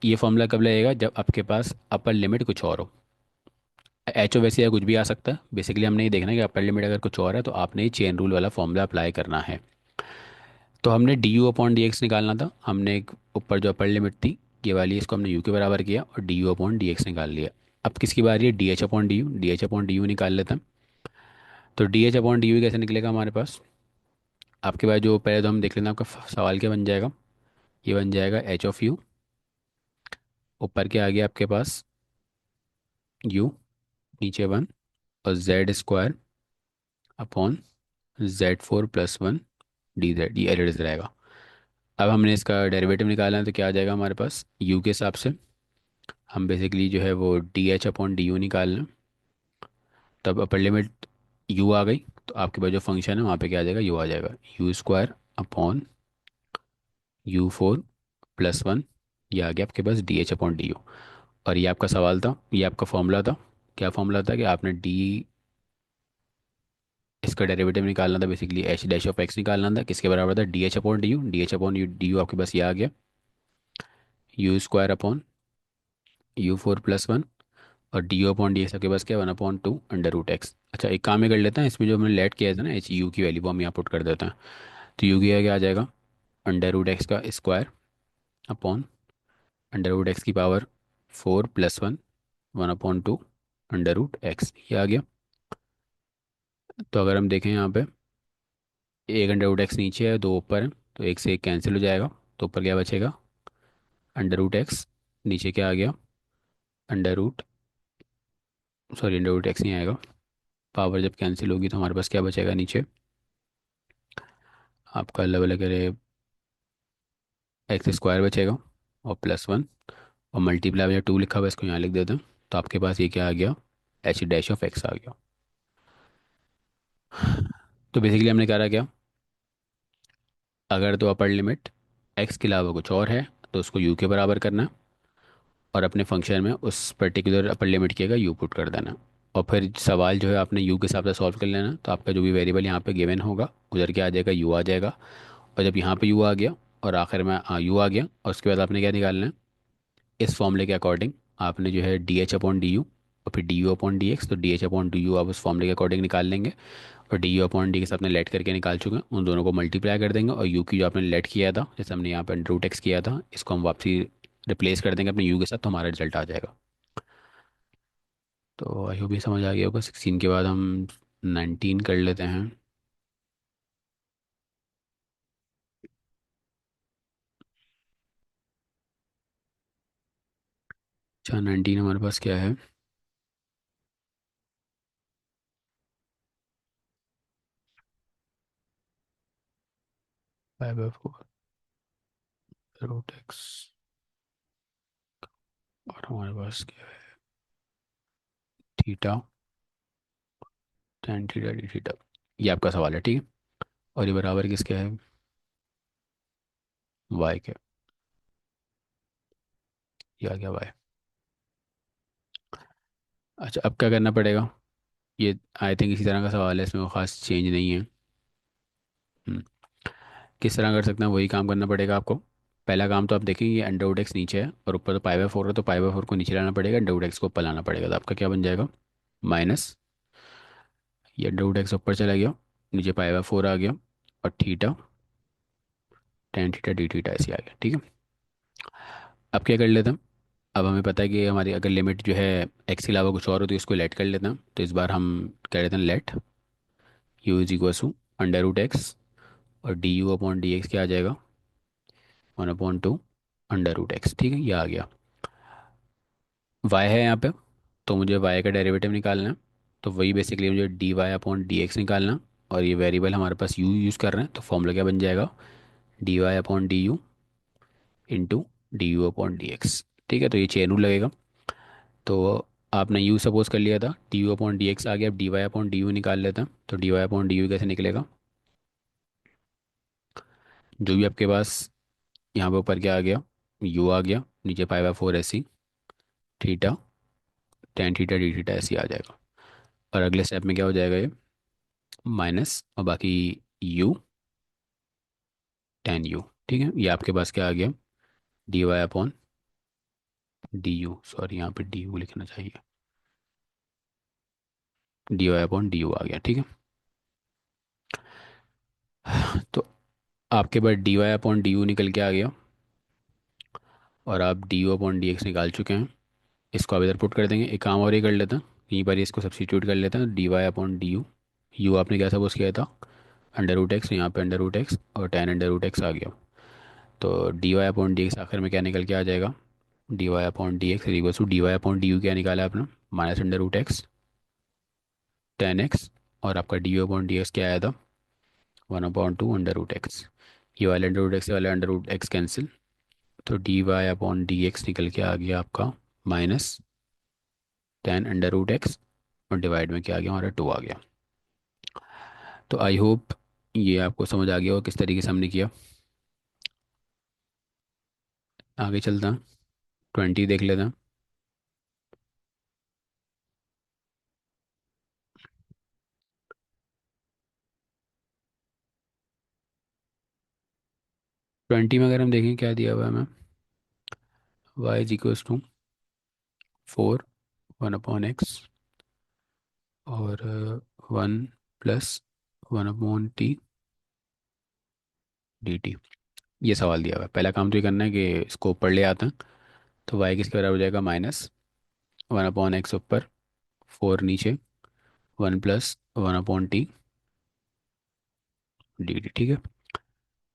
ये फॉर्मूला कब लगेगा, जब आपके पास अपर लिमिट कुछ और हो। एच ऑफ एक्स या कुछ भी आ सकता है, बेसिकली हमने ये देखना है कि अपर लिमिट अगर कुछ और है तो आपने ही चेन रूल वाला फॉर्मूला अप्लाई करना है। तो हमने D you upon D X निकालना था, हमने एक ऊपर जो अपर लिमिट थी ये वाली, इसको हमने यू के बराबर किया और d you upon D x निकाल लिया। अब किसकी बारी है, d h upon D u. D h upon D u निकाल लेते हैं। तो d h upon D u कैसे निकलेगा हमारे पास, आपके पास जो पहले तो हम देख लेना आपका सवाल क्या बन जाएगा। ये बन जाएगा एच ऑफ यू, ऊपर के आ गया आपके पास यू, नीचे 1, और Z square upon z4 + 1 D Z, ये एलरेडी रहेगा। अब हमने इसका डेरिवेटिव निकालना है, तो क्या आ जाएगा हमारे पास, यू के हिसाब से हम बेसिकली जो है वो D h upon D you निकालना। तब अपर लिमिट यू आ गई, तो आपके पास जो फंक्शन है वहाँ पे क्या आ जाएगा, यू आ जाएगा, u² अपॉन u4 + 1, ये आ गया आपके पास d h upon D u. और ये आपका सवाल था, ये आपका फॉर्मूला था। क्या फॉर्मूला था कि आपने डी इसका डेरिवेटिव निकालना था, basically h dash of x निकालना था, किसके बराबर था, d h upon D u. D h upon u d u आपके पास ये आ गया, u square upon u four plus one, और d you upon D x आपके पास क्या, one upon two under root x. अच्छा एक काम ही कर लेते हैं, इसमें जो हमने लेट किया था ना एच यू की वैल्यू, वो हम यहाँ पुट कर देते हैं। तो यू की क्या आ जाएगा, अंडर रूट एक्स का square upon under root x की power four plus one, one upon two under root x, ये आ गया। तो अगर हम देखें यहाँ पे, एक अंडर रूट एक्स नीचे है, दो ऊपर है, तो एक से एक कैंसिल हो जाएगा, तो ऊपर क्या बचेगा, अंडर रूट एक्स, नीचे क्या आ गया, under root, sorry under root X नहीं आएगा, पावर जब कैंसिल होगी तो हमारे पास क्या बचेगा नीचे, आपका अल्लाह वाला करे, एक्स स्क्वायर बचेगा और प्लस वन, और मल्टीप्लाई में टू लिखा हुआ है, इसको यहाँ लिख देते हैं। तो आपके पास ये क्या आ गया, एच डैश ऑफ एक्स आ गया। तो बेसिकली हमने करा क्या, अगर तो अपर लिमिट एक्स के अलावा कुछ और है तो उसको यू के बराबर करना है, और अपने फंक्शन में उस पर्टिकुलर अपर लिमिट की जगह यू पुट कर देना। और फिर सवाल जो है आपने यू के हिसाब से सॉल्व कर लेना, तो आपका जो भी वेरिएबल यहाँ पे गिवन होगा उधर क्या आ जाएगा, यू आ जाएगा। और जब यहाँ पे यू आ गया और आखिर में यू आ गया, और उसके बाद आपने क्या निकालना है, इस फॉर्मूले के अकॉर्डिंग आपने जो है d h upon D u और फिर d you upon D x, तो d h upon D u आप उस फॉर्मूले के अकॉर्डिंग निकाल लेंगे, और d you upon D x आपने लेट करके निकाल चुके हैं, उन दोनों को मल्टीप्लाई कर देंगे, और यू की जो आपने लेट किया था, जैसे हमने यहाँ पे अंडर रूट एक्स किया था, इसको हम वापसी रिप्लेस कर देंगे अपने यू के साथ, तो हमारा रिजल्ट आ जाएगा। तो आई होप ये समझ आ गया होगा। 16 के बाद हम 19 कर लेते हैं। अच्छा 19 हमारे पास क्या है, 5/4 रूट एक्स, और हमारे पास क्या है, theta, tan theta D theta. ये आपका सवाल है, ठीक है। और ये बराबर किसके है, वाई के, ये आ गया वाई। अच्छा अब क्या करना पड़ेगा, ये आई थिंक इसी तरह का सवाल है, इसमें कोई खास चेंज नहीं है। हम्म, किस तरह कर सकते हैं, वही काम करना पड़ेगा आपको। पहला काम तो आप देखेंगे, ये अंडर रूट एक्स नीचे है और ऊपर तो पाई बाय फोर है, तो पाई बाय फोर को नीचे लाना पड़ेगा, अंडर रूट एक्स को ऊपर लाना पड़ेगा, तो आपका क्या बन जाएगा, माइनस, ये अंडर रूट एक्स ऊपर चला गया, नीचे पाई बाय फोर आ गया, और theta, tan theta D theta ऐसे आ गया, ठीक है। अब क्या कर लेते हैं, अब हमें पता है कि हमारी अगर लिमिट जो है एक्स के अलावा कुछ और हो तो इसको लेट कर लेते हैं, तो इस बार हम कह लेते हैं let u is equal to under root x, और d you upon D x क्या आ जाएगा, one upon two under root x, ठीक है, ये आ गया। वाई है यहाँ पे, तो मुझे वाई का डेरिवेटिव निकालना है, तो वही बेसिकली मुझे D Y upon D X निकालना, और ये वेरिएबल हमारे पास यू यूज़ कर रहे हैं, तो फॉर्मूला क्या बन जाएगा, D Y upon D U into D you upon D X, ठीक है। तो ये चेन रूल लगेगा। तो आपने यू सपोज कर लिया था, d you upon D x आ गया, अब d Y upon D u निकाल लेते हैं, तो D Y upon D u कैसे निकलेगा, जो भी आपके पास यहाँ पे ऊपर क्या आ गया, यू आ गया, नीचे पाई बाय फोर ऐसी, theta, tan theta D theta ऐसे ही आ जाएगा। और अगले स्टेप में क्या हो जाएगा, ये माइनस, और बाकी यू, टेन यू, ठीक है। ये आपके पास क्या आ गया, d Y upon D u, sorry यहाँ पे डी यू लिखना चाहिए, d Y upon D u आ गया, ठीक है। तो आपके पास d Y upon D u निकल के आ गया, और आप d you upon D x निकाल चुके हैं, इसको आप इधर पुट कर देंगे। एक काम और ही कर लेते हैं, यहीं पर ही इसको सब्स्टिट्यूट कर लेते हैं, D Y upon D U, U आपने क्या सपोज किया था, अंडर रूट एक्स, यहाँ पे अंडर रूट एक्स और टेन अंडर रूट एक्स आ गया। तो D Y upon D X आखिर में क्या निकल के आ जाएगा, D Y upon D X equal to D Y upon D U क्या निकाला है आपने, minus under root X, ten X, और आपका D you upon D x क्या आया था, one upon two under root x. ये वाले अंडर रूट एक्स वाले अंडर रूट एक्स कैंसिल, तो D Y upon D X निकल के आ गया आपका minus ten under root x, और डिवाइड में क्या आ गया हमारा, टू आ गया। तो आई होप ये आपको समझ आ गया हो किस तरीके से हमने किया। आगे चलता हैं, 20 देख लेते हैं। 20 में अगर हम देखें क्या दिया हुआ है हमें, Y is equals to 4 1/x और 1 + 1/t dt। ये सवाल दिया हुआ है। पहला काम तो ये करना है कि इसको ऊपर ले आते हैं। तो वाई किसके बराबर हो जाएगा, -1/x ऊपर, 4 नीचे, 1 + 1/t dt। ठीक है।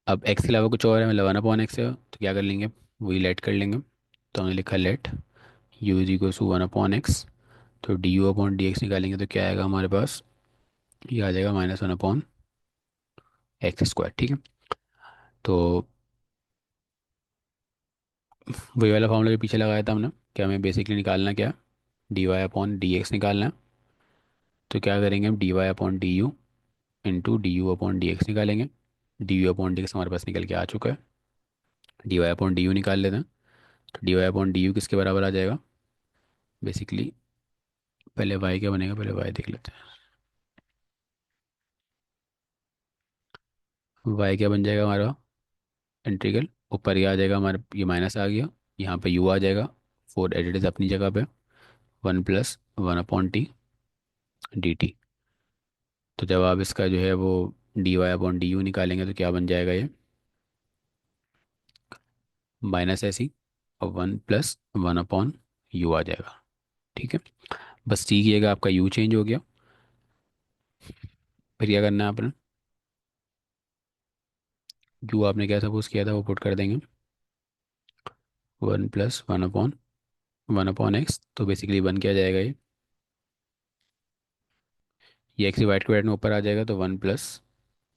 अब x के अलावा कुछ और है, मतलब 1/x है, तो क्या कर लेंगे, वही लेट कर लेंगे। तो हमने लिखा let u is equal to 1/x। तो du/dx निकालेंगे तो क्या आएगा हमारे पास, ये आ जाएगा -1/x²। ठीक है। तो वही वाला फॉर्मूला जो पीछे लगाया था हमने, क्या हमें बेसिकली निकालना क्या, dy/dx निकालना है। तो क्या करेंगे हम, dy/du du/dx निकालेंगे। du/dx हमारे पास निकल के आ चुका है। dy/du निकाल लेते हैं। तो dy/du किसके बराबर आ जाएगा, बेसिकली पहले y क्या बनेगा, पहले y देख लेते हैं। y क्या बन जाएगा हमारा, इंटीग्रल ऊपर ये आ जाएगा हमारे, ये माइनस आ गया, यहाँ पे u आ जाएगा, 4 एडिट इज अपनी जगह पे, 1 + 1/t dt। तो जब आप इसका जो है वो dy/du निकालेंगे तो क्या बन जाएगा ये, माइनस ऐसी, और 1 + 1/u आ जाएगा। ठीक है। बस सीखिएगा, आपका u चेंज हो गया। फिर क्या करना है आपने, u आपने क्या सपोज किया था वो पुट कर देंगे, 1 + 1/1/x। तो बेसिकली बन क्या जाएगा ये x डिवाइड के में ऊपर आ जाएगा, तो 1 +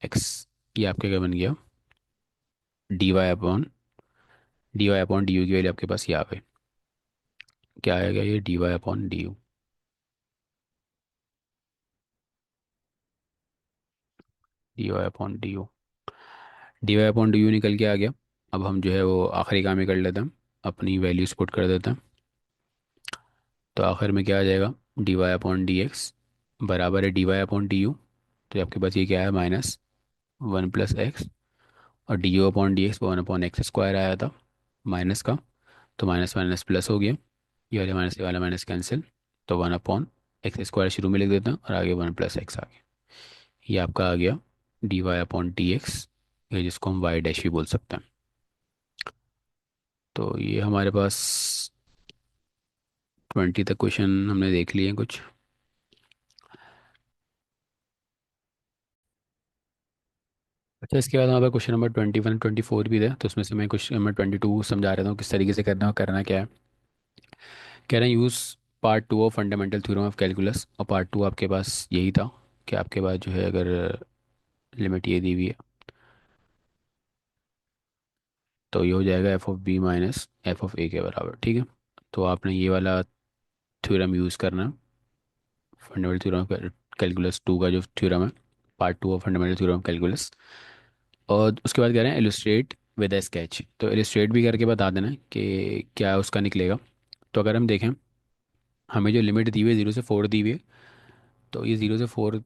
x, ये आपके क्या बन गया, dy/du की वैल्यू आपके पास ये आ गई। क्या आएगा ये, dy/du, dy/du, dy/du निकल के आ गया। अब हम जो है वो आखिरी काम ही कर लेते हैं, अपनी वैल्यूज पुट कर देते हैं। तो आखिर में क्या आ जाएगा, dy/dx बराबर है dy/du। तो आपके पास ये क्या है, -1 + x, और du/dx 1/x² आया था माइनस का। तो माइनस माइनस प्लस हो गया, ये वाला माइनस कैंसिल। तो 1/x² शुरू में लिख देते हैं, और आगे 1 + x आ गया। ये आपका आ गया dy/dx, ये जिसको हम y डैश भी बोल सकते हैं। तो ये हमारे पास 20 तक क्वेश्चन हमने देख लिए हैं कुछ। अच्छा, इसके बाद हमारे पास क्वेश्चन नंबर 21 24 भी थे, तो उसमें से मैं क्वेश्चन नंबर 22 समझा रहा हूँ किस तरीके से करना है और करना क्या है। कह रहे हैं use part 2 of fundamental theorem of calculus, और पार्ट 2 आपके पास यही था कि आपके पास जो है अगर लिमिट ये दी हुई है, तो ये हो जाएगा f(b - f) के बराबर। ठीक है। तो आपने ये वाला थ्योरम यूज़ करना है, फंडामेंटल थ्योरम ऑफ कैलकुलस 2 का जो थ्योरम है, part 2 of fundamental theorem of calculus. और उसके बाद कह रहे हैं इलुस्ट्रेट विद ए स्केच, तो इलुस्ट्रेट भी करके बता देना कि क्या उसका निकलेगा। तो अगर हम देखें, हमें जो लिमिट दी हुई है 0 से 4 दी हुई है, तो ये 0 से 4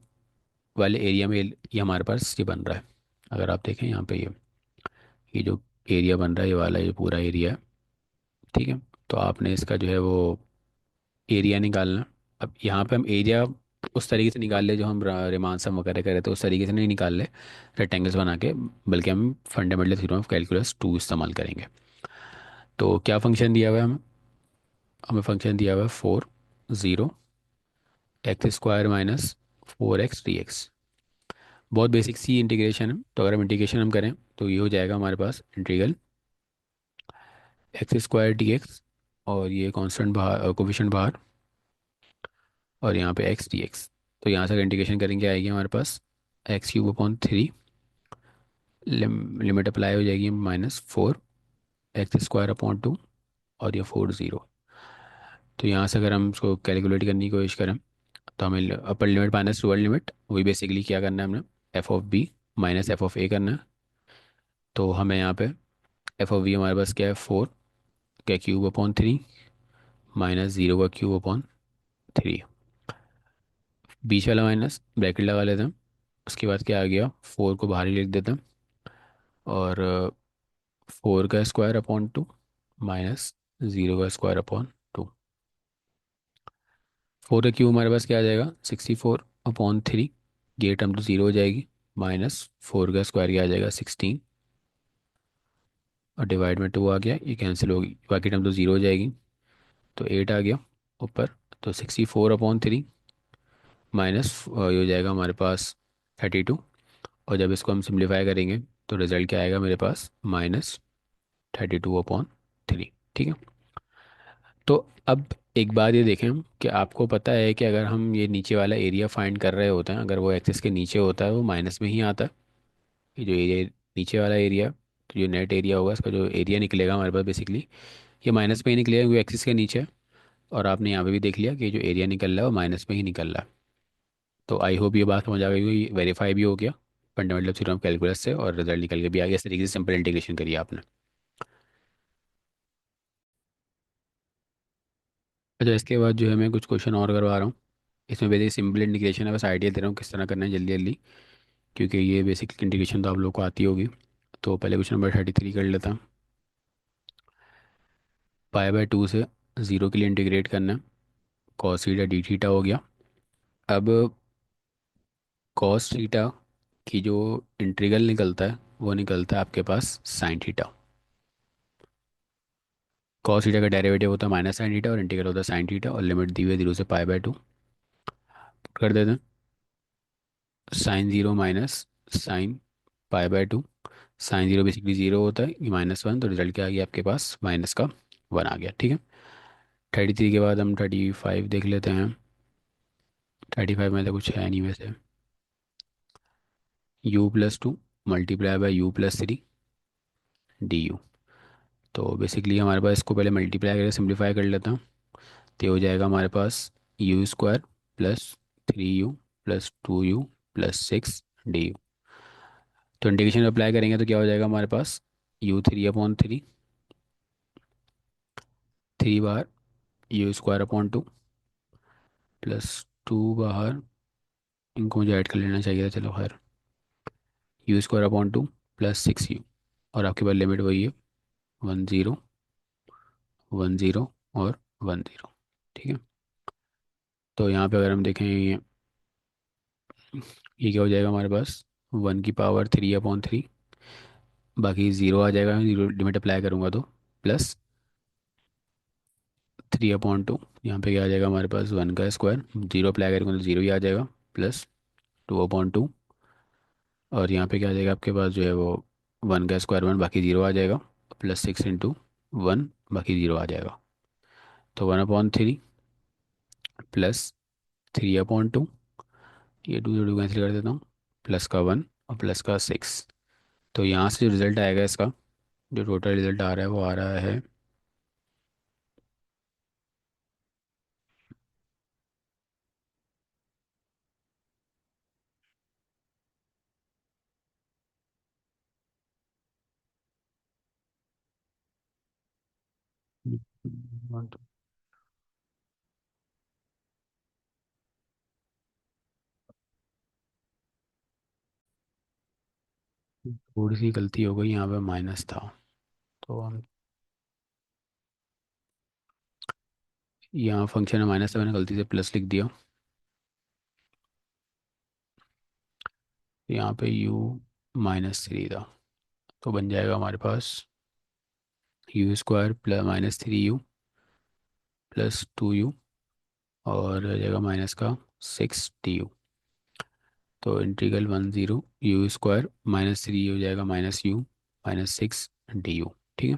वाले एरिया में ये हमारे पास ये बन रहा है। अगर आप देखें यहाँ पे ये जो एरिया बन रहा है, ये वाला ये पूरा एरिया है। ठीक है। तो आपने इसका जो है वो एरिया निकालना। अब यहाँ पे हम एरिया उस तरीके से निकाल ले जो हम रेमानसम वगैरह करे, तो उस तरीके से नहीं निकाल ले रेक्टेंगल्स बना के, बल्कि हम फंडामेंटल थ्योरम ऑफ कैलकुलस 2 इस्तेमाल करेंगे। तो क्या फंक्शन दिया हुआ है हमें, हमें फंक्शन दिया हुआ है 4 0 x² - 4x dx। बहुत बेसिक सी इंटीग्रेशन है। तो अगर हम इंटीग्रेशन हम करें तो ये हो जाएगा हमारे पास इंटीग्रल x² dx, और ये कांस्टेंट बाहर, कोफिशिएंट बाहर, और यहाँ पे x dx। तो यहाँ से अगर इंटीग्रेशन करेंगे आएगी हमारे पास x³ / 3, लिमिट अप्लाई हो जाएगी -4 x² / 2, और ये 4 0। तो यहाँ से अगर हम इसको कैलकुलेट करने की कोशिश करें, तो हमें अपर लिमिट माइनस लोअर लिमिट, वही बेसिकली क्या करना है हमने, f(b) - f(a) करना है। तो हमें यहाँ पे f(b) हमारे पास क्या है, 4 का³ / 3 -0 का³ / 3। बीच वाला माइनस ब्रैकेट लगा लेते हैं। उसके बाद क्या आ गया, 4 को बाहर ही लिख देते हैं, और फोर का square upon two minus zero का स्क्वायर अपॉन टू। फोर का क्यूब हमारे पास क्या आ जाएगा, 64/3। ये टर्म तो ज़ीरो हो जाएगी, माइनस फोर का स्क्वायर क्या आ जाएगा 16, और डिवाइड में टू आ गया, ये कैंसिल होगी, बाकी टर्म तो ज़ीरो हो जाएगी, तो 8 आ गया ऊपर। तो 64/3 माइनस ये हो जाएगा हमारे पास 32। और जब इसको हम सिंप्लीफाई करेंगे तो रिजल्ट क्या आएगा मेरे पास, -32/3। ठीक है। तो अब एक बात ये देखें हम कि आपको पता है कि अगर हम ये नीचे वाला एरिया फाइंड कर रहे होते हैं, अगर वो एक्सिस के नीचे होता है वो माइनस में ही आता है। ये जो एरिया नीचे वाला एरिया, तो जो नेट एरिया होगा इसका जो एरिया निकलेगा हमारे पास बेसिकली ये माइनस में ही निकलेगा क्योंकि एक्सिस के नीचे है। और आपने यहाँ पे भी देख लिया कि जो एरिया निकल रहा है वो माइनस में ही निकल रहा है। तो आई होप ये बात समझ आ गई होगी, वेरीफाई भी हो गया फंडामेंटल थ्योरम ऑफ कैलकुलस से, और रिजल्ट निकल के भी आ गया। इस तरीके से सिंपल इंटीग्रेशन करिए आपने। अच्छा, इसके बाद जो है मैं कुछ क्वेश्चन और करवा रहा हूँ। इसमें बेसिक सिंपल इंटीग्रेशन है, बस आइडिया दे रहा हूँ किस तरह करना है जल्दी जल्दी, क्योंकि ये बेसिक इंटीग्रेशन तो आप लोग को आती होगी। तो पहले क्वेश्चन नंबर 33 कर लेता हूँ। पाई/2 से ज़ीरो के लिए इंटीग्रेट करना है। कॉस थीटा डी थीटा हो गया। अब कॉस थीटा की जो इंटीग्रल निकलता है वो निकलता है आपके पास साइन थीटा। कॉस थीटा का डेरिवेटिव होता है माइनस साइन थीटा, और इंटीग्रल होता है साइन थीटा, और लिमिट दी हुई है 0 से पाई/2। कर देते हैं। साइन ज़ीरो माइनस साइन पाई/2। साइन ज़ीरो बेसिकली ज़ीरो होता है, ये -1, तो रिजल्ट क्या आ गया आपके पास, माइनस का 1 आ गया। ठीक है। 33 के बाद हम 35 देख लेते हैं। 35 में तो कुछ है नहीं वैसे। u+2 multiply by u+3 D you. तो बेसिकली हमारे पास इसको पहले मल्टीप्लाई करके सिंप्लीफाई कर लेता हूँ। तो ये हो जाएगा हमारे पास u² plus 3u plus 2u plus 6 D. तो इंटीग्रेशन अप्लाई करेंगे तो क्या हो जाएगा हमारे पास, u3/3, 3 बार u² अपॉन 2 प्लस 2 बाहर, इनको मुझे ऐड कर लेना चाहिए था, चलो खैर, u² अपॉन 2 प्लस 6u। और आपके पास लिमिट वही है, 10, 10 और 10। ठीक है। तो यहाँ पे अगर हम देखें ये क्या हो जाएगा हमारे पास, 1⁻³ बाकी ज़ीरो आ जाएगा, ज़ीरो लिमिट अप्लाई करूँगा तो, प्लस 3/2। यहाँ पे क्या आ जाएगा हमारे पास, 1 का स्क्वायर, ज़ीरो अप्लाई करेंगे तो ज़ीरो ही आ जाएगा, प्लस 2/2। और यहाँ पे क्या आ जाएगा आपके पास जो है वो 1 का स्क्वायर 1, बाकी ज़ीरो आ जाएगा, प्लस 6 × 1, बाकी ज़ीरो आ जाएगा। तो 1/3 प्लस 3/2, ये 2 से 2 कैंसिल कर देता हूँ, प्लस का 1 और प्लस का 6। तो यहाँ से जो रिज़ल्ट आएगा इसका, जो टोटल रिज़ल्ट आ रहा है वो आ रहा है, थोड़ी सी गलती हो गई, यहाँ पे माइनस था, तो हम यहाँ फंक्शन है माइनस, मैंने गलती से प्लस लिख दिया। यहाँ पे u-3 था, तो बन जाएगा हमारे पास u² plus -3u plus 2u, और रह जाएगा माइनस का 6 du। तो इंटीग्रल 10 u² -3 हो जाएगा -u -6 du। ठीक है।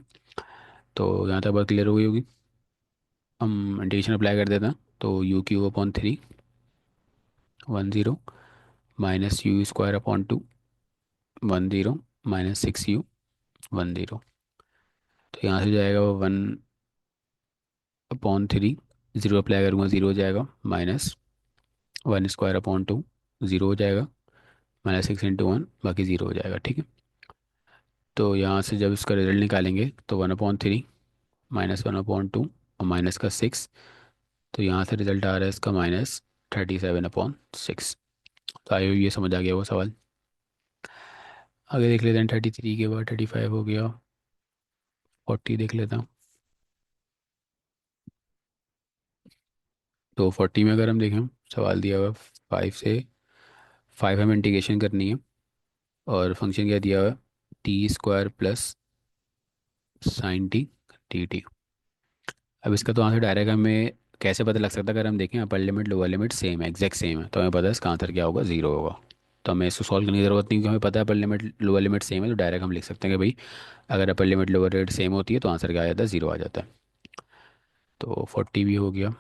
तो यहाँ तक बात क्लियर हो गई होगी। हम इंटीग्रेशन अप्लाई कर देते हैं। तो u³ upon 3, 10 -u² upon 2, 10 -6u 10। तो यहाँ से जाएगा वो 1/3, ज़ीरो अप्लाई करूँगा ज़ीरो हो जाएगा, माइनस 1 स्क्वायर अपॉन 2, ज़ीरो हो जाएगा, -6 × 1, बाकी ज़ीरो हो जाएगा। ठीक है। तो यहाँ से जब इसका रिजल्ट निकालेंगे तो 1/3 -1/2 और माइनस का 6। तो यहाँ से रिजल्ट आ रहा है इसका -37/6। तो आई होप ये समझ आ गया वो सवाल। आगे देख लेते हैं। 33 के बाद 35 हो गया। 40 देख लेता हूँ। तो 40 में अगर हम देखें, सवाल दिया हुआ 5 हमें इंटीग्रेशन करनी है। और फंक्शन क्या दिया हुआ है, t² प्लस साइन टी। अब इसका तो आंसर डायरेक्ट हमें कैसे पता लग सकता है, अगर हम देखें upper limit lower limit same है, एग्जैक्ट सेम है, तो हमें पता है इसका आंसर क्या होगा, जीरो होगा। तो हमें इसको सॉल्व करने की ज़रूरत नहीं, क्योंकि हमें पता है upper limit lower limit same है, तो डायरेक्ट हम लिख सकते हैं कि भाई अगर upper limit lower limit same होती है तो आंसर क्या आ जाता है, जीरो आ जाता है। तो 40 भी हो गया।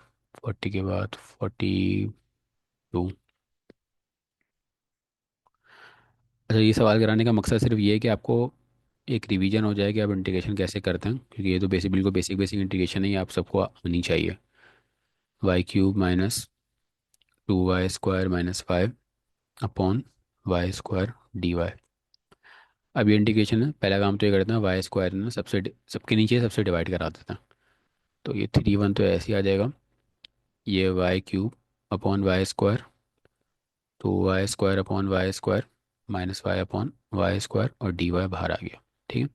40 के बाद 42। अच्छा, ये सवाल कराने का मकसद सिर्फ ये है कि आपको एक रिवीजन हो जाए कि आप इंटीग्रेशन कैसे करते हैं, क्योंकि ये तो बेसिक बिल्कुल बेसिक बेसिक इंटीग्रेशन है, ये आप सबको आनी चाहिए। y³ minus 2y² minus 5 upon y²dy। अब ये इंटीग्रेशन है, पहला काम तो ये करते हैं y² ना सबके नीचे सबसे डिवाइड करा देते हैं। तो ये 3 1 तो ऐसे ही आ जाएगा। ये y³ upon y² 2y² upon y² minus Y upon y² और dy बाहर आ गया। ठीक है,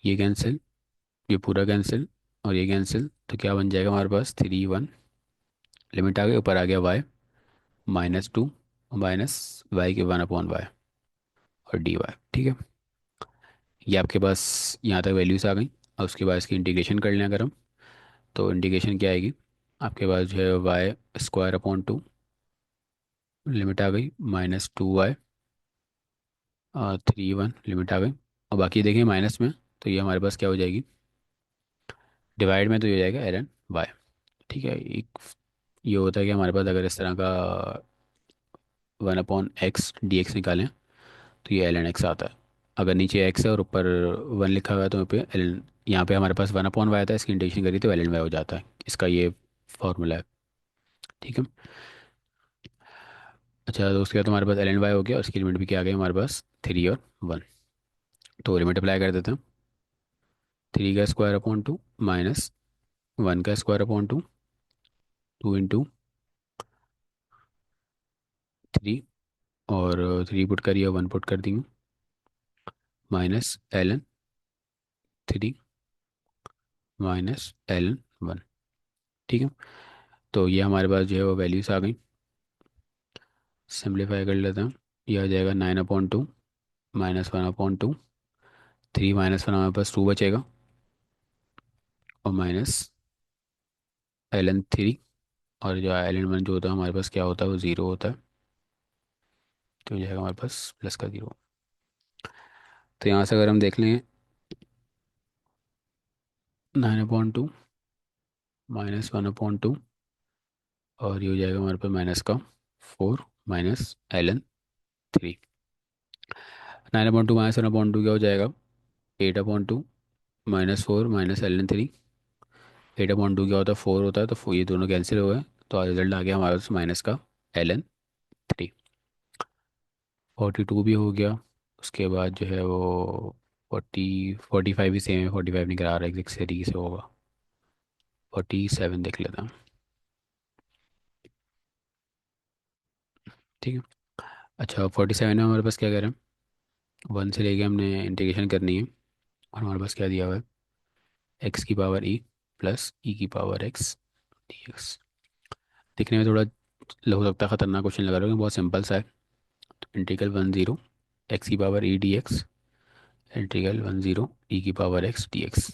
ये कैंसिल, ये पूरा कैंसिल और ये कैंसिल, तो क्या बन जाएगा हमारे पास 3 1, लिमिट आ गई, ऊपर आ गया y -2 माइनस वाई के 1/y और dy। ठीक है, ये आपके पास यहाँ तक वैल्यूज आ गई। और उसके बाद इसकी इंटीग्रेशन कर लें अगर हम, तो इंटीग्रेशन क्या आएगी, आपके पास जो है y² अपॉन 2, लिमिट आ गई -2y 3 1, लिमिट आ गई। और बाकी देखें माइनस में, तो ये हमारे पास क्या हो जाएगी, डिवाइड में तो ये हो जाएगा ln y। ठीक है, एक ये होता है कि हमारे पास अगर इस तरह का 1/x dx निकालें, तो ये ln x आता है। अगर नीचे x है और ऊपर 1 लिखा हुआ है, तो यहाँ पे हमारे पास 1/y आता है, इसकी इंटीग्रेशन करी तो ln y हो जाता है, इसका ये फॉर्मूला है। ठीक है। अच्छा, तो उसके बाद हमारे पास ln y हो गया, और उसकी लिमिट भी क्या आ गई हमारे पास, 3 और 1। तो लिमिट अप्लाई कर देते हैं। 3 का स्क्वायर अपॉन 2 माइनस 1 का स्क्वायर अपॉन 2, 2 इंटू 3, और 3 पुट करिए, 1 पुट कर देंगे, -ln 3 -ln 1। ठीक है, तो ये हमारे पास जो है वो वैल्यूज आ गई। सिंप्लीफाई कर लेते हैं, ये आ जाएगा 9/2 -1/2। 3 - 1 हमारे पास 2 बचेगा, और -ln 3, और जो ln 1 जो होता है हमारे पास क्या होता है, वो ज़ीरो होता है। तो ये जाएगा हमारे पास प्लस का 0। तो यहाँ से अगर हम देख लें, 9/2 -1/2, और ये हो जाएगा हमारे पास माइनस का 4 -ln 3। 9/2 -1/2 क्या हो जाएगा, 8/2 -4 -ln 3। 8/2 क्या होता है, 4 होता है, तो ये दोनों कैंसिल हो गए, तो रिजल्ट आ गया हमारे पास माइनस का ln 3। 42 भी हो गया। उसके बाद जो है वो 45 भी सेम है, 45 नहीं करा रहा है, एग्जैक्ट तरीके से होगा। 47 देख लेता हूँ। ठीक है। अच्छा, 47 में हमारे पास क्या करें, 1 से लेके हमने इंटीग्रेशन करनी है, और हमारे पास क्या दिया हुआ है, x⁻e प्लस e⁻x dx। दिखने में थोड़ा हो सकता है खतरनाक क्वेश्चन लगा रहा है, बहुत सिंपल सा है। Integral 10 x⁻e dx, integral 10 e⁻x dx।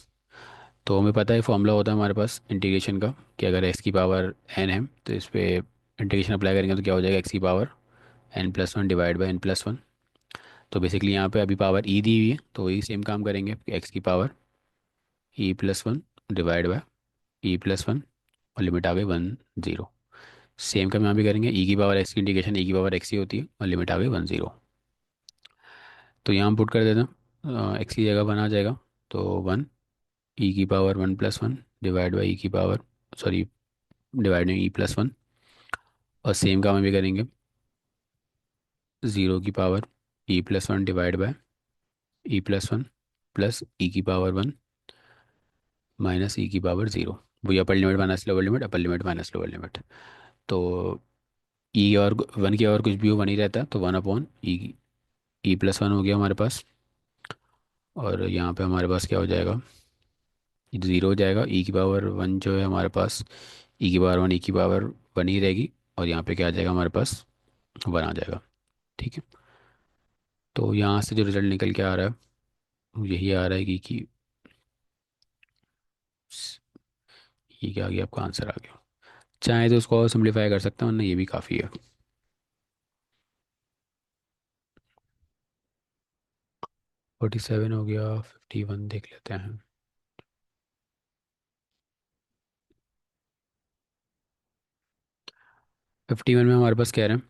तो हमें पता है फॉर्मूला होता है हमारे पास इंटीग्रेशन का, कि अगर x⁻n है, तो इस पे इंटीग्रेशन अप्लाई करेंगे तो क्या हो जाएगा, x⁻n+1 डिवाइड बाई n+1। तो बेसिकली यहाँ पे अभी पावर ई दी हुई है, तो वही सेम काम करेंगे, x⁻e+1 डिवाइड बाय e+1, और लिमिट आ गई 1 0। सेम काम यहाँ भी करेंगे, e⁻x की इंटीग्रेशन e⁻x ही होती है, और लिमिट आ गई 1 0। तो यहाँ पुट कर देते हैं, x की जगह 1 आ जाएगा, तो 1 e⁻1+1 divide by sorry divide में e+1। और सेम काम हम भी करेंगे, 0 की power e+1 divide by e+1 plus e⁻1 minus e⁻0। वही अपर लिमिट माइनस लोअर लिमिट, अपर लिमिट माइनस लोअर लिमिट। तो ई और 1 की और कुछ भी हो 1 ही रहता है, तो 1/e e+1 हो गया हमारे पास। और यहाँ पे हमारे पास क्या हो जाएगा, ज़ीरो हो जाएगा। ई की पावर वन जो है हमारे पास, ई की पावर वन, ई की पावर वन ही रहेगी। और यहाँ पे क्या आ जाएगा हमारे पास, वन आ जाएगा। ठीक है। तो यहाँ से जो रिजल्ट निकल के आ रहा है वो यही आ रहा है कि ये क्या आ गया, आपका आंसर आ गया। चाहे तो उसको और सिंप्लीफाई कर सकते हैं, वरना ये भी काफ़ी है। 47 हो गया, 51 देख लेते हैं। 51 में हमारे पास कह रहे हैं,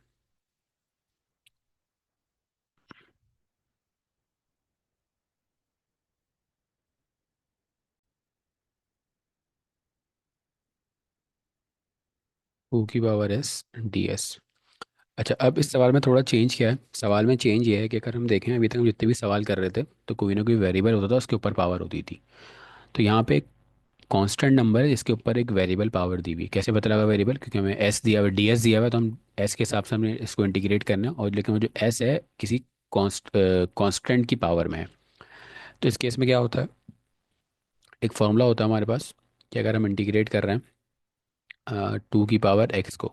टू की पावर एस डी एस। अच्छा, अब इस सवाल में थोड़ा चेंज किया है। सवाल में चेंज ये है कि अगर हम देखें, अभी तक हम जितने भी सवाल कर रहे थे तो कोई ना कोई वेरिएबल होता था, उसके ऊपर पावर होती थी। तो यहाँ पे एक कांस्टेंट नंबर है जिसके ऊपर एक वेरिएबल पावर दी हुई है। कैसे पता लगा वेरिएबल, क्योंकि हमें एस दिया हुआ है, डी एस दिया हुआ है, तो हम एस के हिसाब से हमने इसको इंटीग्रेट करना है। और लेकिन वो जो एस है किसी कांस्टेंट की पावर में है। तो इस केस में क्या होता है, एक फॉर्मूला होता है हमारे पास कि अगर हम इंटीग्रेट कर रहे हैं टू की पावर एक्स को,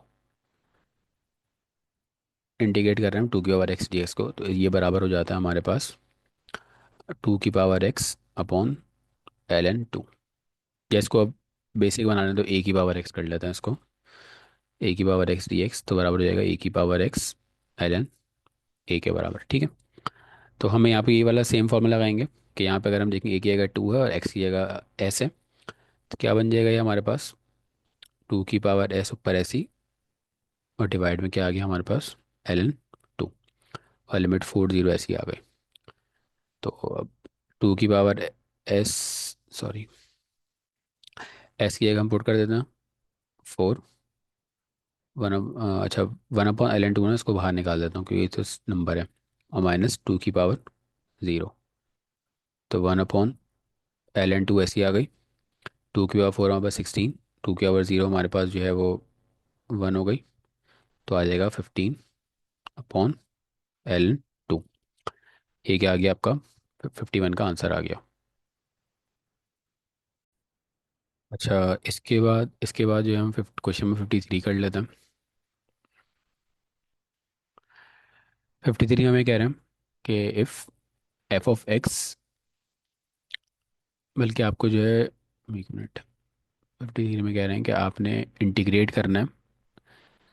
इंटीग्रेट कर रहे हैं टू की पावर एक्स डी एक्स को, तो ये बराबर हो जाता है हमारे पास टू की power X upon L N two. या इसको अब बेसिक बनाने तो ए की पावर एक्स कर लेते हैं इसको, ए की पावर एक्स डी एक्स तो बराबर हो जाएगा ए की power X L N A के बराबर। ठीक है। तो हमें यहाँ पे ये वाला सेम फॉर्मूला लगाएंगे कि यहाँ पे अगर हम देखें ए की जगह टू है और एक्स की जगह एस है, तो क्या बन जाएगा ये हमारे पास, टू की पावर एस ऊपर एस ही, और डिवाइड में क्या आ गया हमारे पास, एल एन टू। और लिमिट फोर जीरो ऐसी आ गई। तो अब टू की पावर एस, सॉरी, एस की जगह हम पुट कर देते हैं फोर, वन, अच्छा, one upon L N two ना, इसको बाहर निकाल देता हूँ क्योंकि ये तो नंबर है। और माइनस टू की पावर ज़ीरो, तो one upon L N two ऐसी आ गई। टू की पावर फोर हमारे पास सिक्सटीन, टू की पावर ज़ीरो हमारे पास जो है वो वन हो गई। तो आ जाएगा 15 अपॉन एल टू। ये क्या आ गया आपका, 51 का आंसर आ गया। अच्छा, इसके बाद जो है हम फिफ्थ क्वेश्चन में 53 कर लेते हैं। 53 हमें कह रहे हैं कि इफ़ एफ ऑफ एक्स, बल्कि आपको जो है, एक मिनट, 53 में कह रहे हैं कि आपने इंटीग्रेट करना है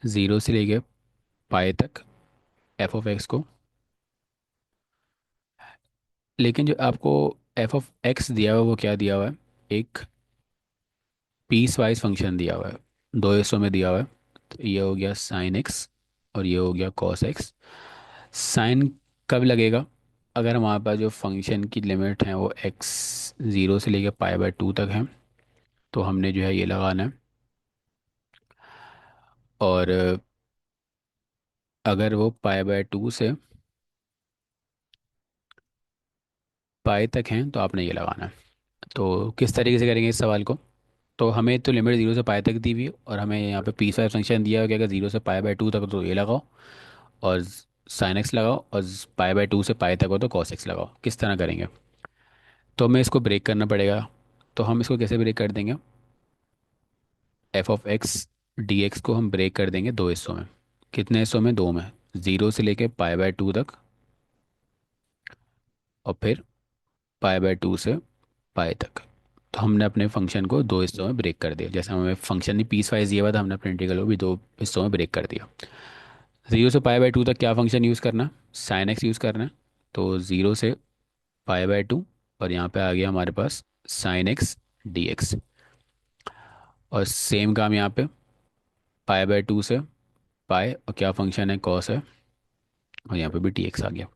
ज़ीरो से लेके पाए तक एफ ऑफ एक्स को। लेकिन जो आपको एफ ऑफ एक्स दिया हुआ है वो क्या दिया हुआ है, एक पीस वाइज फंक्शन दिया हुआ है, दो हिस्सों में दिया हुआ है। तो ये हो गया साइन एक्स और ये हो गया कॉस एक्स। साइन कब लगेगा, अगर हमारे पास जो फंक्शन की लिमिट है वो एक्स ज़ीरो से लेके पाई बाय टू तक है, तो हमने जो है ये लगाना है। और अगर वो पाई बाय टू से पाई तक हैं तो आपने ये लगाना है। तो किस तरीके से करेंगे इस सवाल को, तो हमें तो लिमिट जीरो से पाई तक दी हुई है और हमें यहाँ पे पीस वाइज फंक्शन दिया है कि अगर जीरो से पाई बाय टू तक हो तो ये लगाओ, और साइन एक्स लगाओ, और पाई बाय टू से पाई तक हो तो कॉस एक्स लगाओ। किस तरह करेंगे, तो हमें इसको ब्रेक करना पड़ेगा। तो हम इसको कैसे ब्रेक कर देंगे, F of x D x को हम ब्रेक कर देंगे दो हिस्सों में। कितने हिस्सों में, दो में, ज़ीरो से लेके पाई बाय टू तक, और फिर पाई बाय टू से पाई तक। तो हमने अपने फंक्शन को दो हिस्सों में ब्रेक कर दिया। जैसे हमें फंक्शन ही पीस वाइज दिया हुआ था, हमने अपने इंटीग्रल को भी दो हिस्सों में ब्रेक कर दिया। ज़ीरो से पाई बाय टू तक क्या फंक्शन यूज़ करना, साइन एक्स यूज़ करना है। तो ज़ीरो से पाई बाय टू, और यहाँ पे आ गया हमारे पास साइन एक्स डी एक्स। और सेम काम यहाँ पे, पाई बाय टू से पाई, और क्या फंक्शन है, कॉस है, और यहाँ पे भी टी एक्स आ गया।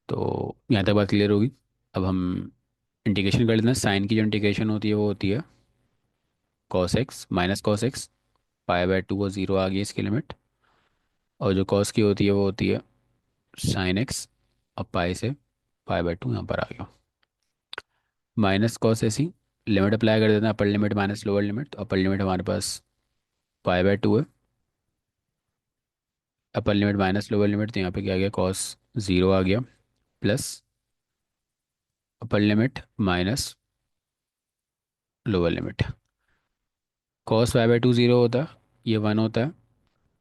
तो यहाँ तक बात क्लियर होगी। अब हम इंटीग्रेशन कर लेते हैं। साइन की जो इंटीग्रेशन होती है वो होती है cos x minus cos x, pi by two, वो ज़ीरो आ गई इसकी लिमिट। और जो कॉस की होती है वो होती है साइन एक्स, और पाई से पाई बाय टू यहाँ पर आ गया। माइनस कॉस ऐसी, लिमिट अप्लाई कर देते हैं, अपर लिमिट माइनस लोअर लिमिट। तो अपर लिमिट हमारे पास पाई बाय टू है, अपर लिमिट माइनस लोअर लिमिट, तो यहाँ पे क्या आ गया, कॉस ज़ीरो आ गया, plus upper limit minus lower limit. Cos Y by two zero होता है, ये वन होता है।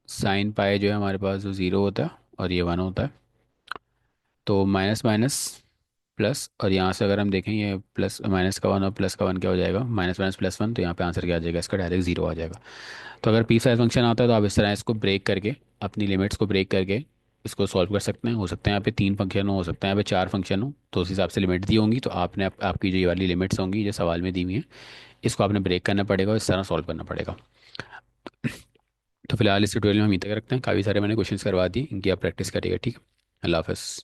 साइन पाई जो है हमारे पास वो ज़ीरो होता है और ये वन होता है। तो माइनस माइनस प्लस, और यहाँ से अगर हम देखें ये प्लस माइनस का वन और प्लस का वन क्या हो जाएगा, माइनस माइनस प्लस वन, तो यहाँ पे आंसर क्या आ जाएगा इसका, डायरेक्ट जीरो आ जाएगा। तो अगर पीस वाइज फंक्शन आता है तो आप इस तरह इसको ब्रेक करके, अपनी लिमिट्स को ब्रेक करके इसको सॉल्व कर सकते हैं। हो सकता है यहाँ पे तीन फंक्शन हो सकता है यहाँ पे चार फंक्शन हो, तो उस हिसाब से लिमिट दी होंगी, तो आपने आपकी जो ये वाली लिमिट्स होंगी जो सवाल में दी हुई हैं, इसको आपने ब्रेक करना पड़ेगा और इस तरह सॉल्व करना पड़ेगा। तो फिलहाल इस ट्यूटोरियल में हम यहीं तक रखते हैं, काफ़ी सारे मैंने क्वेश्चंस करवा दिए, इनकी आप प्रैक्टिस करिएगा, ठीक है। अल्लाह हाफ़िज़।